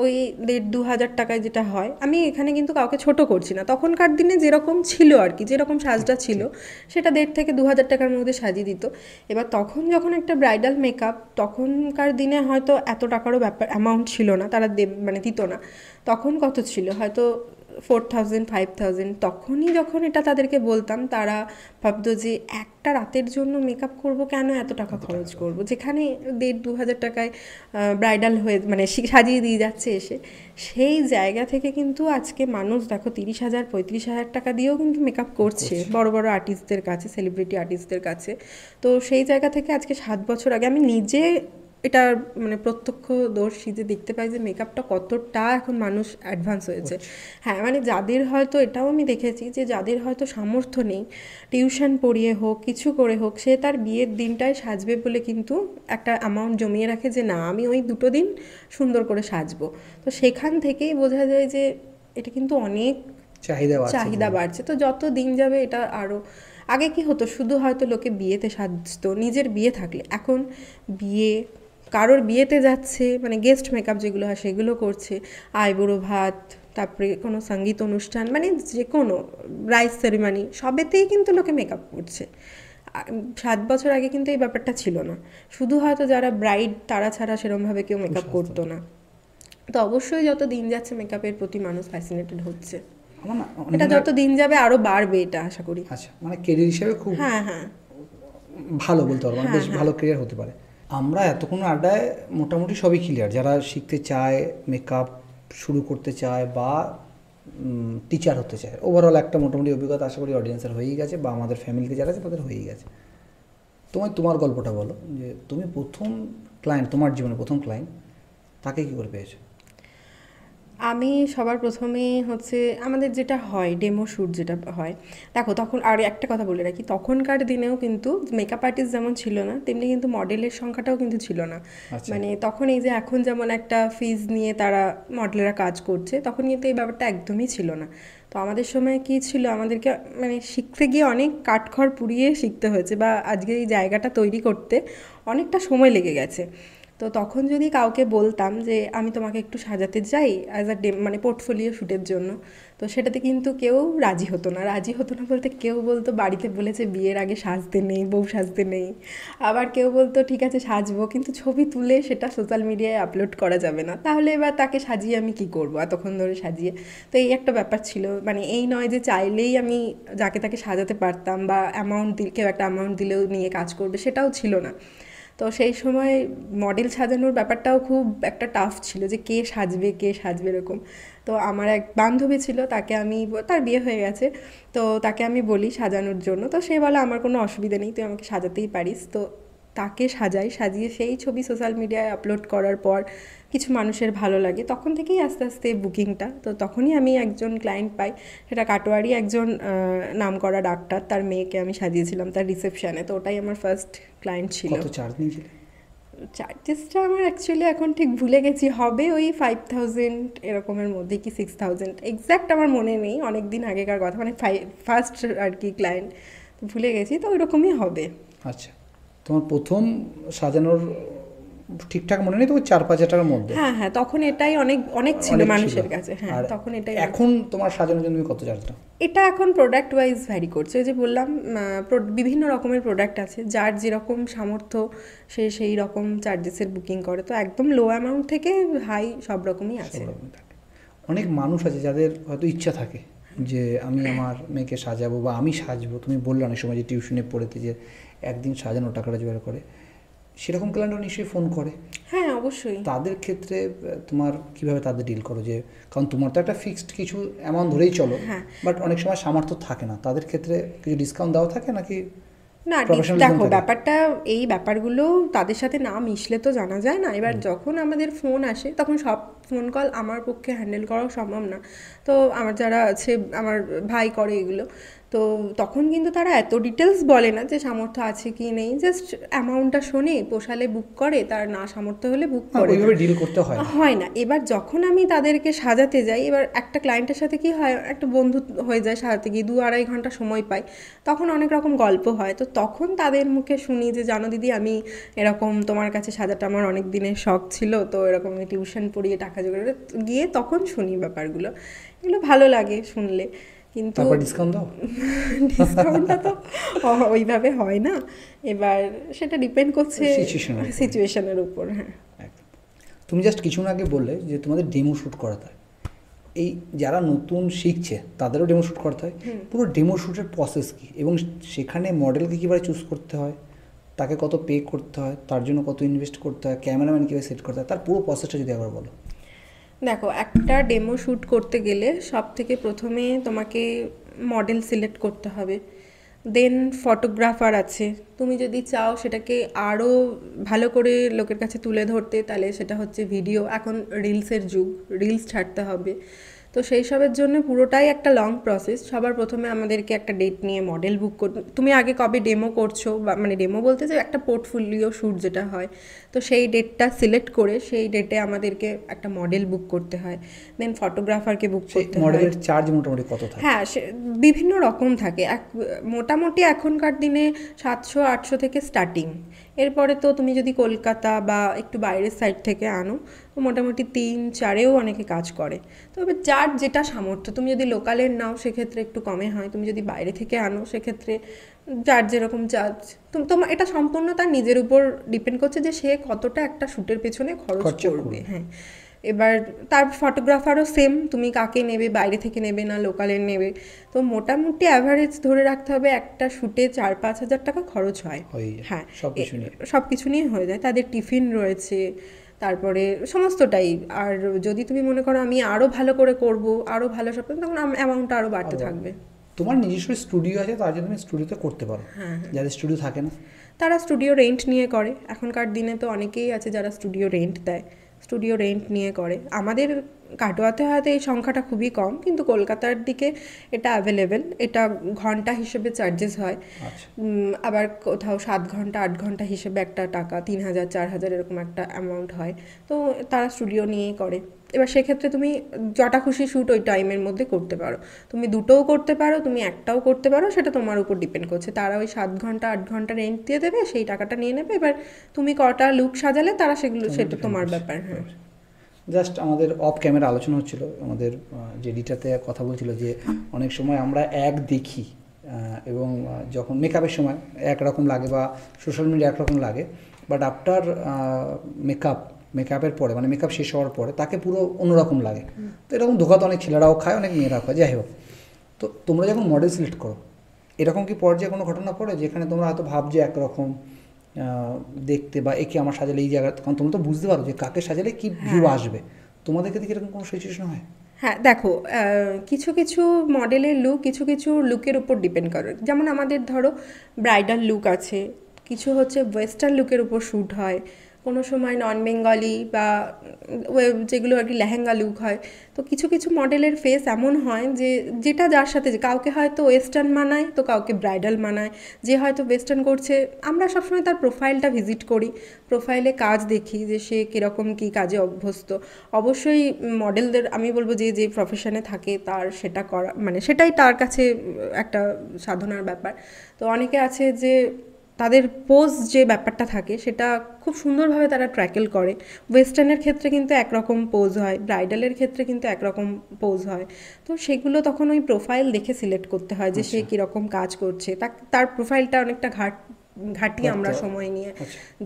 ওই 1,500-2,000 টাকায় যেটা হয়। আমি এখানে কিন্তু কাউকে ছোট করছি না, তখনকার দিনে যেরকম ছিল আর কি, যেরকম সাজটা ছিল সেটা 1,500 থেকে 2,000 টাকার মধ্যে সাজিয়ে দিত। এবার তখন যখন একটা ব্রাইডাল মেকআপ, তখনকার দিনে হয়তো এত টাকারও অ্যামাউন্ট ছিল না, তারা দিত না। তখন কত ছিল, হয়তো 4,000, 5,000। তখনই যখন এটা তাদেরকে বলতাম, তারা ভাবতো যে একটা রাতের জন্য মেকআপ করব, কেন এত টাকা খরচ করব, যেখানে 1,500-2,000 টাকায় ব্রাইডাল হয়ে সাজিয়ে দিয়ে যাচ্ছে এসে। সেই জায়গা থেকে কিন্তু আজকে মানুষ দেখো 30,000, 35,000 টাকা দিয়েও কিন্তু মেকআপ করছে বড় বড় আর্টিস্টদের কাছে, সেলিব্রিটি আর্টিস্টদের কাছে। তো সেই জায়গা থেকে আজকে 7 বছর আগে আমি নিজে এটা প্রত্যক্ষদর্শী যে দেখতে পাই যে মেকআপটা কতটা এখন মানুষ অ্যাডভান্স হয়েছে। হ্যাঁ, যাদের হয়তো এটাও আমি দেখেছি যে যাদের হয়তো সামর্থ্য নেই, টিউশন পড়িয়ে হোক, কিছু করে হোক, সে তার বিয়ের দিনটায় সাজবে বলে কিন্তু একটা অ্যামাউন্ট জমিয়ে রাখে যে না, আমি ওই 2 দিন সুন্দর করে সাজবো। তো সেখান থেকেই বোঝা যায় যে এটা কিন্তু অনেক চাহিদা বাড়ছে। তো যত দিন যাবে এটা আরও, আগে কি হতো, শুধু হয়তো লোকে বিয়েতে সাজতো, নিজের বিয়ে থাকলে। এখন কারোর বিয়েতে যাচ্ছে, গেস্ট মেকআপ যেগুলো হয় সেগুলো করছে, আইবুড়ো ভাত, তারপরে কোনো সঙ্গীত অনুষ্ঠান, যে কোনো রাইস সেরিমানি, সবেতেই কিন্তু লোকে মেকআপ করছে। 7 বছর আগে কিন্তু এই ব্যাপারটা ছিল না, শুধু হয়তো যারা ব্রাইড তারা ছাড়া সেরমভাবে কেউ মেকআপ করতো না। তো অবশ্যই যত দিন যাচ্ছে মেকআপের প্রতি মানুষ ফ্যাসিনেটেড হচ্ছে। এটা যত দিন যাবে আরো বাড়বে, এটা আশা করি। আচ্ছা, কেরিয়ার হিসেবে খুব ভালো বলতে পারবো, বেশ ভালো কেরিয়ার হতে পারে। আমরা এতক্ষণ আড্ডায় মোটামুটি সবই ক্লিয়ার, যারা শিখতে চায়, মেকআপ শুরু করতে চায় বা টিচার হতে চায়, ওভারঅল একটা মোটামুটি অভিজ্ঞতা আশা করি অডিয়েন্সের হয়েই গেছে, বা আমাদের ফ্যামিলিতে যারা আছে তাদের হয়েই গেছে। তোমার গল্পটা বলো, যে তুমি প্রথম ক্লায়েন্ট, তোমার জীবনে প্রথম ক্লায়েন্ট, তাকে কী করে পেয়েছো? আমি সবার প্রথমে আমাদের যেটা হয় ডেমো শ্যুট যেটা হয়, দেখো তখন আর একটা কথা বলে রাখি, তখনকার দিনেও কিন্তু মেকআপ আর্টিস্ট যেমন ছিল না, তেমনি কিন্তু মডেলের সংখ্যাটাও কিন্তু ছিল না। তখন এই যে এখন যেমন একটা ফিজ নিয়ে তারা মডেলেরা কাজ করছে, তখন কিন্তু এই ব্যাপারটা একদমই ছিল না। তো আমাদের সময় কি ছিল, আমাদেরকে শিখতে গিয়ে অনেক কাঠখড় পুড়িয়ে শিখতে হয়েছে, বা আজকে এই জায়গাটা তৈরি করতে অনেকটা সময় লেগে গেছে। তো তখন যদি কাউকে বলতাম যে আমি তোমাকে একটু সাজাতে চাই অ্যাজ আ পোর্টফোলিও শ্যুটের জন্য, তো সেটাতে কিন্তু কেউ রাজি হতো না বলতে কেউ বলতো বাড়িতে বলেছে বিয়ের আগে সাজতে নেই, বউ সাজতে নেই। আবার কেউ বলতো ঠিক আছে সাজবো, কিন্তু ছবি তুলে সেটা সোশ্যাল মিডিয়ায় আপলোড করা যাবে না, তাহলে এবার তাকে সাজিয়ে আমি কি করবো এতক্ষণ ধরে সাজিয়ে। তো এই একটা ব্যাপার ছিল, এই নয় যে চাইলেই আমি যাকে তাকে সাজাতে পারতাম, বা কেউ একটা অ্যামাউন্ট দিলেও নিয়ে কাজ করবে, সেটাও ছিল না। তো সেই সময় মডেল সাজানোর ব্যাপারটাও খুব একটা টাফ ছিল, যে কে সাজবে এরকম। তো আমার এক বান্ধবী ছিল, তার বিয়ে হয়ে গেছে, তো তাকে আমি বলি সাজানোর জন্য, তো সে বলে আমার কোনো অসুবিধা নেই, তুই আমাকে সাজাতেই পারিস। তো তাকে সাজিয়ে সেই ছবি সোশ্যাল মিডিয়ায় আপলোড করার পর কিছু মানুষের ভালো লাগে, তখন থেকেই আস্তে আস্তে বুকিংটা। তো তখনই আমি একজন ক্লায়েন্ট পাই, সেটা কাটোয়ারি একজন নামকরা ডাক্তার, তার মেয়েকে আমি সাজিয়েছিলাম তার রিসেপশানে। তো ওটাই আমার ফার্স্ট ক্লায়েন্ট ছিল। কত চার্জ নিয়েছিল? চার্জেসটা আমার অ্যাকচুয়ালি এখন ঠিক ভুলে গেছি, হবে ওই 5,000 এরকমের মধ্যে কি 6,000, এক্স্যাক্ট আমার মনে নেই, অনেক দিন আগেকার কথা, ফার্স্ট আর কি ক্লায়েন্ট, ভুলে গেছি, তো ওই রকমই হবে। আচ্ছা, তোমার প্রথম সাজানোর ঠিকঠাক মনে নেই, তো 4-5 টাকার মধ্যে। হ্যাঁ হ্যাঁ, তখন এটাই অনেক অনেক ছিল মানুষের কাছে। হ্যাঁ, আর তখন এটাই। এখন তোমার সাজানোর জন্য তুমি কত চার্জ দাও? এটা এখন প্রোডাক্ট ওয়াইজ ভ্যারি করছে। ওই যে বললাম, বিভিন্ন রকমের প্রোডাক্ট আছে, যার যেরকম সামর্থ্য সে সেই রকম চার্জেসের বুকিং করে। তো একদম লো অ্যামাউন্ট থেকে হাই সব রকমই আছে। অনেক মানুষ আছে যাদের হয়তো ইচ্ছা থাকে যে আমি আমার মেয়েকে সাজাবো বা আমি সাজবো। তুমি বললে অনেক সময় যে টিউশনে পড়েতে যে একদিন সাজানো টাকাটা জোগাড় করে, সেরকম ক্লায়েন্টও নিশ্চয়ই ফোন করে। হ্যাঁ অবশ্যই। তাদের ক্ষেত্রে তোমার কিভাবে তাদের ডিল করো? যে কারণ তোমার তো একটা ফিক্সড কিছু অ্যামাউন্ট ধরেই চলো, বাট অনেক সময় সামর্থ্য থাকে না, তাদের ক্ষেত্রে কিছু ডিসকাউন্ট দেওয়া থাকে নাকি? না দেখো, ব্যাপারটা এই ব্যাপারগুলো তাদের সাথে না মিশলে তো জানা যায় না। এবার যখন আমাদের ফোন আসে তখন সব ফোন কল আমার পক্ষে হ্যান্ডেল করাও সম্ভব না। তো আমার যারা আছে, আমার ভাই করে এগুলো, তো তখন কিন্তু তারা এত ডিটেলস বলে না যে সামর্থ্য আছে কি নেই, জাস্ট অ্যামাউন্টটা শোনে, পোষালে বুক করে, তার না সামর্থ্য হলে বুক করে, ডিল করতে হয় না। এবার যখন আমি তাদেরকে সাজাতে যাই, এবার একটা ক্লায়েন্টের সাথে কি হয়, একটা বন্ধু হয়ে যায়, সাজাতে গিয়ে 2-2.5 ঘন্টা সময় পাই, তখন অনেক রকম গল্প হয়। তো তখন তাদের মুখে শুনি যে জানো দিদি, আমি এরকম তোমার কাছে সাজাটা আমার অনেক দিনের শখ ছিল, তো এরকম আমি টিউশন পড়িয়ে টাকা জোগাড় গিয়ে তখন শুনি ব্যাপারগুলো। এগুলো ভালো লাগে শুনলে, কিন্তু ডিসকাউন্টটা তো ওইভাবে হয় না। এবার সেটা ডিপেন্ড করছে সিচুয়েশনের উপর। হ্যাঁ, তুমি জাস্ট কিছু আগে বললে যে তোমাদের ডেমো শ্যুট করাতে হয়, এই যারা নতুন শিখছে তাদেরও ডেমো শ্যুট করতে হয়। পুরো ডেমো শ্যুটের প্রসেস কী, এবং সেখানে মডেলকে কীভাবে চুজ করতে হয়, তাকে কত পে করতে হয়, তার জন্য কত ইনভেস্ট করতে হয়, ক্যামেরাম্যান কীভাবে সেট করতে হয়, তার পুরো প্রসেসটা যদি একবার বলো। দেখো, একটা ডেমো শ্যুট করতে গেলে সব থেকে প্রথমে তোমাকে মডেল সিলেক্ট করতে হবে, দেন ফটোগ্রাফার আছে। তুমি যদি চাও সেটাকে আরও ভালো করে লোকের কাছে তুলে ধরতে, তাহলে সেটা হচ্ছে ভিডিও। এখন রিলসের যুগ, রিলস ছাড়তে হবে। তো সেই সবের জন্য পুরোটাই একটা লং প্রসেস। সবার প্রথমে আমাদেরকে একটা ডেট নিয়ে মডেল বুক করতে, তুমি আগে কবে ডেমো করছো, বা মানে ডেমো বলতে যে একটা পোর্টফোলিও শ্যুট যেটা হয়, তো সেই ডেটটা সিলেক্ট করে সেই ডেটে আমাদেরকে একটা মডেল বুক করতে হয়, দেন ফটোগ্রাফারকে বুক করতে হয়। মডেলের চার্জ মোটামুটি কত থাকে? হ্যাঁ, বিভিন্ন রকম থাকে। মোটামুটি এখনকার দিনে 700-800 থেকে স্টার্টিং। এরপরে তো তুমি যদি কলকাতা বা একটু বাইরের সাইড থেকে আনো, তো মোটামুটি 3-4-এও অনেকে কাজ করে। তবে যার যেটা সামর্থ্য, তুমি যদি লোকালের নাও সেক্ষেত্রে একটু কমে হয়, তুমি যদি বাইরে থেকে আনো সেক্ষেত্রে যার যেরকম চার্জ, তোমার এটা সম্পূর্ণ তার নিজের উপর ডিপেন্ড করছে যে সে কতটা একটা শ্যুটের পেছনে খরচ করবে। হ্যাঁ, এবার তার ফটোগ্রাফারও সেম, তুমি কাকে নেবে, বাইরে থেকে নেবে না লোকালের নেবে। তো মোটামুটি অ্যাভারেজ ধরে রাখতে হবে একটা শ্যুটে 4-5 হাজার টাকা খরচ হয়। হ্যাঁ, সব কিছু নিয়ে হয়ে যায়। তাদের টিফিন রয়েছে, তারপরে সমস্তটাই। আর যদি তুমি মনে করো আমি আরও ভালো করে করব, আরও ভালো সব, তখন অ্যামাউন্টটা আরও বাড়তে থাকবে। তোমার নিজস্ব স্টুডিও আছে, তার জন্য তুমি স্টুডিওতে করতে পারো। যাদের স্টুডিও থাকে না, তারা স্টুডিও রেন্ট নিয়ে করে। এখনকার দিনে তো অনেকেই আছে যারা স্টুডিও রেন্ট দেয়, স্টুডিও রেন্ট নিয়ে করে। আমাদের কাটোয়াতে হয়তো এই সংখ্যাটা খুবই কম, কিন্তু কলকাতার দিকে এটা অ্যাভেলেবেল। এটা ঘন্টা হিসেবে চার্জেস হয়। আবার কোথাও 7 ঘন্টা 8 ঘন্টা হিসেবে একটা টাকা, 3000-4000 এরকম একটা অ্যামাউন্ট হয়। তো তারা স্টুডিও নিয়েই করে। এবার সেক্ষেত্রে তুমি যটা খুশি শ্যুট ওই টাইমের মধ্যে করতে পারো। তুমি দুটোও করতে পারো, তুমি একটাও করতে পারো, সেটা তোমার উপর ডিপেন্ড করছে। তারা ওই 7 ঘন্টা 8 ঘন্টা রেন্ট দিয়ে দেবে, সেই টাকাটা নিয়ে নেবে। এবার তুমি কটা লুক সাজালে তারা সেটা তোমার ব্যাপার। হ্যাঁ, জাস্ট আমাদের অফ ক্যামেরা আলোচনা হচ্ছিল, আমাদের যে এডিটারতে কথা বলছিল যে অনেক সময় আমরা এক দেখি, এবং যখন মেকআপের সময় একরকম লাগে বা সোশ্যাল মিডিয়া একরকম লাগে, বাট আফটার মেকআপের পরে, মানে মেকআপ শেষ হওয়ার পরে তাকে পুরো অন্যরকম লাগে। তো এরকম ধোকা তো অনেক ছেলেরাও খায়, অনেক মেয়েরাও খায়, যাই হোক। তো তোমরা যখন মডেল সিলেক্ট করো, এরকম কি পর্যায়ে কোনো ঘটনা পড়ে যেখানে তোমরা হয়তো ভাবছো একরকম দেখতে, বা একে আমার সাজালে এই জায়গা, কারণ তোমরা তো বুঝতে পারো যে কাকে সাজালে কি ভিউ আসবে, তোমাদের ক্ষেত্রে এরকম কোনো সিচুয়েশন হয়? হ্যাঁ, দেখো, কিছু কিছু মডেলের লুক কিছু কিছু লুকের উপর ডিপেন্ড করে। যেমন আমাদের ধরো ব্রাইডাল লুক আছে, কিছু হচ্ছে ওয়েস্টার্ন লুকের উপর শ্যুট হয়, কোনো সময় নন বেঙ্গলি বা যেগুলো আর কি লেহেঙ্গা লুক হয়। তো কিছু কিছু মডেলের ফেস এমন হয় যে যেটা যার সাথে, কাউকে হয়তো ওয়েস্টার্ন মানায়, তো কাউকে ব্রাইডাল মানায়। যে হয়তো ওয়েস্টার্ন করছে, আমরা সবসময় তার প্রোফাইলটা ভিজিট করি, প্রোফাইলে কাজ দেখি যে সে কীরকম কী কাজে অভ্যস্ত। অবশ্যই মডেলদের আমি বলবো যে যে প্রফেশনে থাকে তার সেটা করা, মানে সেটাই তার কাছে একটা সাধনার ব্যাপার। তো অনেকে আছে যে তাদের পোজ যে ব্যাপারটা থাকে সেটা খুব সুন্দরভাবে তারা ট্র্যাকেল করে। ওয়েস্টার্নের ক্ষেত্রে কিন্তু একরকম পোজ হয়, ব্রাইডালের ক্ষেত্রে কিন্তু একরকম পোজ হয়। তো সেগুলো তখন ওই প্রোফাইল দেখে সিলেক্ট করতে হয় যে সে কীরকম কাজ করছে, তার প্রোফাইলটা অনেকটা ঘাটিয়ে আমরা সময় নিয়ে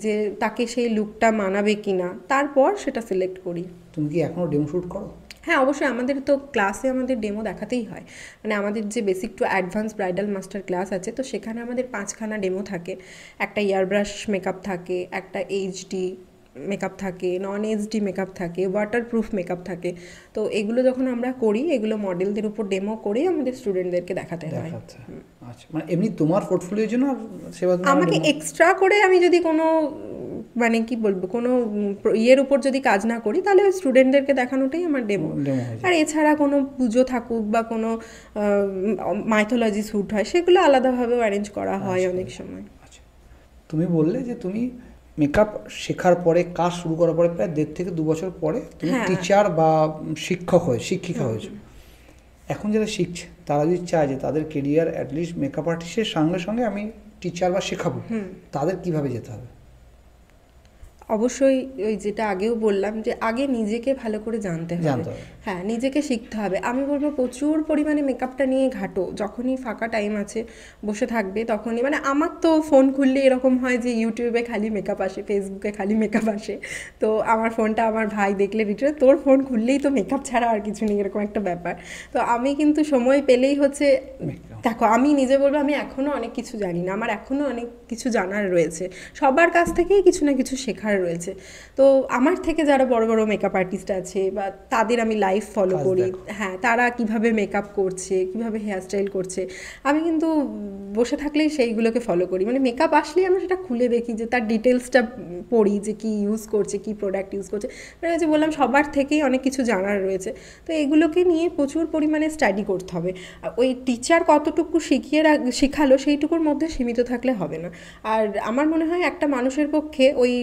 যে তাকে সেই লুকটা মানাবে কিনা, তারপর সেটা সিলেক্ট করি। তুমি কি এখনও ডেমো শ্যুট করো? হ্যাঁ, অবশ্যই। আমাদের তো ক্লাসে আমাদের ডেমো দেখাতেই হয়, মানে আমাদের যে basic to advance bridal master class আছে, তো সেখানে আমাদের 5খানা ডেমো থাকে। একটা ইয়ারব্রাশ মেকআপ থাকে, একটা এইচডি মেকআপ থাকে, নন এইচডি মেকআপ থাকে, ওয়াটারপ্রুফ মেকআপ থাকে। তো এগুলো যখন আমরা করি, এগুলো মডেলদের উপর ডেমো করেই আমাদের স্টুডেন্টদেরকে দেখাতে হয়। আচ্ছা, মানে এমনি তোমার পোর্টফোলিওর জন্য আমাকে এক্সট্রা করে আমি যদি কোনো মানে কি বলবো কোনো ইয়ের উপর যদি কাজ না করি, তাহলে ওই স্টুডেন্টদেরকে দেখানোটাই আমার ডেমো। আর এছাড়া কোনো পুজো থাকুক বা কোনো মাইথোলজি শ্যুট হয়, সেগুলো আলাদাভাবেও অ্যারেঞ্জ করা হয় অনেক সময়। আচ্ছা, তুমি বললে যে তুমি মেকআপ শেখার পরে, কাজ শুরু করার পরে প্রায় 1.5 থেকে 2 বছর পরে তুমি টিচার বা শিক্ষিকা হয়েছো। এখন যারা শিখছে তারা যদি চায় যে তাদের কেরিয়ার অ্যাটলিস্ট মেকআপ আর্টিস্টের সঙ্গে সঙ্গে আমি টিচার বা শেখাবো, তাদের কিভাবে যেতে হবে? অবশ্যই ওই যেটা আগেও বললাম যে আগে নিজেকে ভালো করে জানতে হবে। হ্যাঁ, নিজেকে শিখতে হবে। আমি বলবো প্রচুর পরিমাণে মেকআপটা নিয়ে ঘাটো। যখনই ফাঁকা টাইম আছে বসে থাকবে তখনই, মানে আমার তো ফোন খুললে এরকম হয় যে ইউটিউবে খালি মেকআপ আসে, ফেসবুকে খালি মেকআপ আসে। তো আমার ফোনটা আমার ভাই দেখলে ভিডিও, তোর ফোন খুললেই তো মেকআপ ছাড়া আর কিছু নেই, এরকম একটা ব্যাপার। তো আমি কিন্তু সময় পেলেই হচ্ছে, দেখো আমি নিজে বলবো আমি এখনও অনেক কিছু জানি না, আমার এখনও অনেক কিছু জানার রয়েছে, সবার কাছ থেকেই কিছু না কিছু শেখার রয়েছে। তো আমার থেকে যারা বড় বড় মেকআপ আর্টিস্ট আছে বা তাদের আমি লাইভ ফলো করি, হ্যাঁ, তারা কিভাবে মেকআপ করছে, কিভাবে হেয়ারস্টাইল করছে, আমি কিন্তু বসে থাকলেই সেইগুলোকে ফলো করি। মানে মেকআপ আসলেই আমি সেটা খুলে দেখি, যে তার ডিটেলসটা পড়ি, যে কি ইউজ করছে, কি প্রোডাক্ট ইউজ করছে। মানে যে বললাম সবার থেকেই অনেক কিছু জানার রয়েছে। তো এগুলোকে নিয়ে প্রচুর পরিমাণে স্টাডি করতে হবে। ওই টিচার কতটুকু শেখালো সেইটুকুর মধ্যে সীমিত থাকলে হবে না। আর আমার মনে হয় একটা মানুষের পক্ষে ওই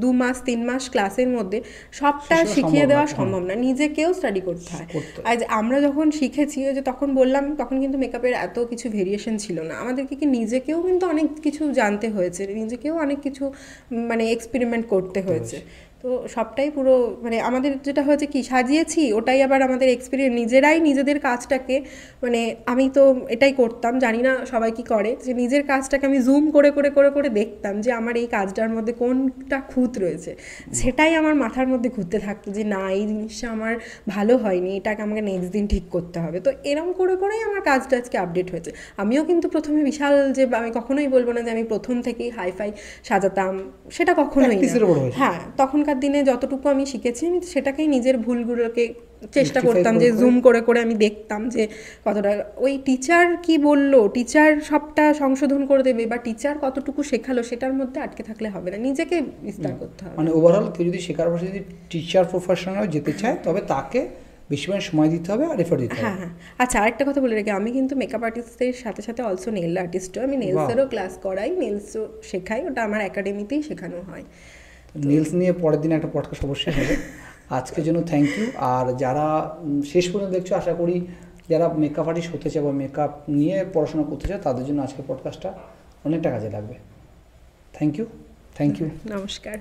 2 মাস 3 মাস ক্লাসের মধ্যে সবটা শিখিয়ে দেওয়া সম্ভব না, নিজেকেও স্টাডি করতে হয়। আর আমরা যখন শিখেছি, ওই যে তখন বললাম, তখন কিন্তু মেকআপের এত কিছু ভেরিয়েশন ছিল না, আমাদেরকে কি নিজেকেও কিন্তু অনেক কিছু জানতে হয়েছে, নিজেকেও অনেক কিছু মানে এক্সপেরিমেন্ট করতে হয়েছে। তো সবটাই পুরো মানে আমাদের যেটা হয়েছে কি সাজিয়েছি, ওটাই আবার আমাদের এক্সপিরিয়েন্স, নিজেরাই নিজেদের কাজটাকে, মানে আমি তো এটাই করতাম, জানি না সবাই কি করে, যে নিজের কাজটাকে আমি জুম করে করে করে করে দেখতাম যে আমার এই কাজটার মধ্যে কোনটা খুঁত রয়েছে, সেটাই আমার মাথার মধ্যে ঘুরতে থাকতো যে না, এই জিনিসটা আমার ভালো হয়নি, এটাকে আমাকে নেক্সট দিন ঠিক করতে হবে। তো এরকম করে করেই আমার কাজটা আজকে আপডেট হয়েছে। আমিও কিন্তু প্রথমে বিশাল, যে আমি কখনোই বলবো না যে আমি প্রথম থেকেই হাইফাই সাজাতাম, সেটা কখনোই না। হ্যাঁ, তখন দিনে যতটুকু আমি শিখেছি, আমি সেটাকেই নিজের ভুলগুলোকে চেষ্টা করতাম যে জুম করে করে আমি দেখতাম যে কতটা, ওই টিচার কি বললো, টিচার সবটা সংশোধন করে দেবে বা টিচার কতটুকু শেখালো সেটার মধ্যে আটকে থাকলে হবে না, নিজেকে বিস্তার করতে হবে। মানে ওভারঅল কেউ যদি শেখার পর যদি টিচার প্রফেশনাল যেতে চায়, তবে তাকে বেশি সময় দিতে হবে আর এফোর্ট দিতে হবে। হ্যাঁ। আচ্ছা, আরেকটা কথা বলে রেখে, আমি কিন্তু মেকআপ আর্টিস্টদের সাথে সাথে অলসো নেল আর্টিস্টও, আমি নেলসেরও ক্লাস করাই, নেলসও শেখাই, ওটা আমার একাডেমিতেই শেখানো হয়। নেলস নিয়ে পরের দিন একটা পডকাস্ট অবশ্যই হবে। আজকের জন্য থ্যাংক ইউ। আর যারা শেষ পর্যন্ত দেখছো, আশা করি যারা মেকআপ আর্টিস্ট হতে চায় বা মেকআপ নিয়ে পড়াশোনা করতে চায়, তাদের জন্য আজকের পডকাস্টটা অনেকটা কাজে লাগবে। Thank you. নমস্কার।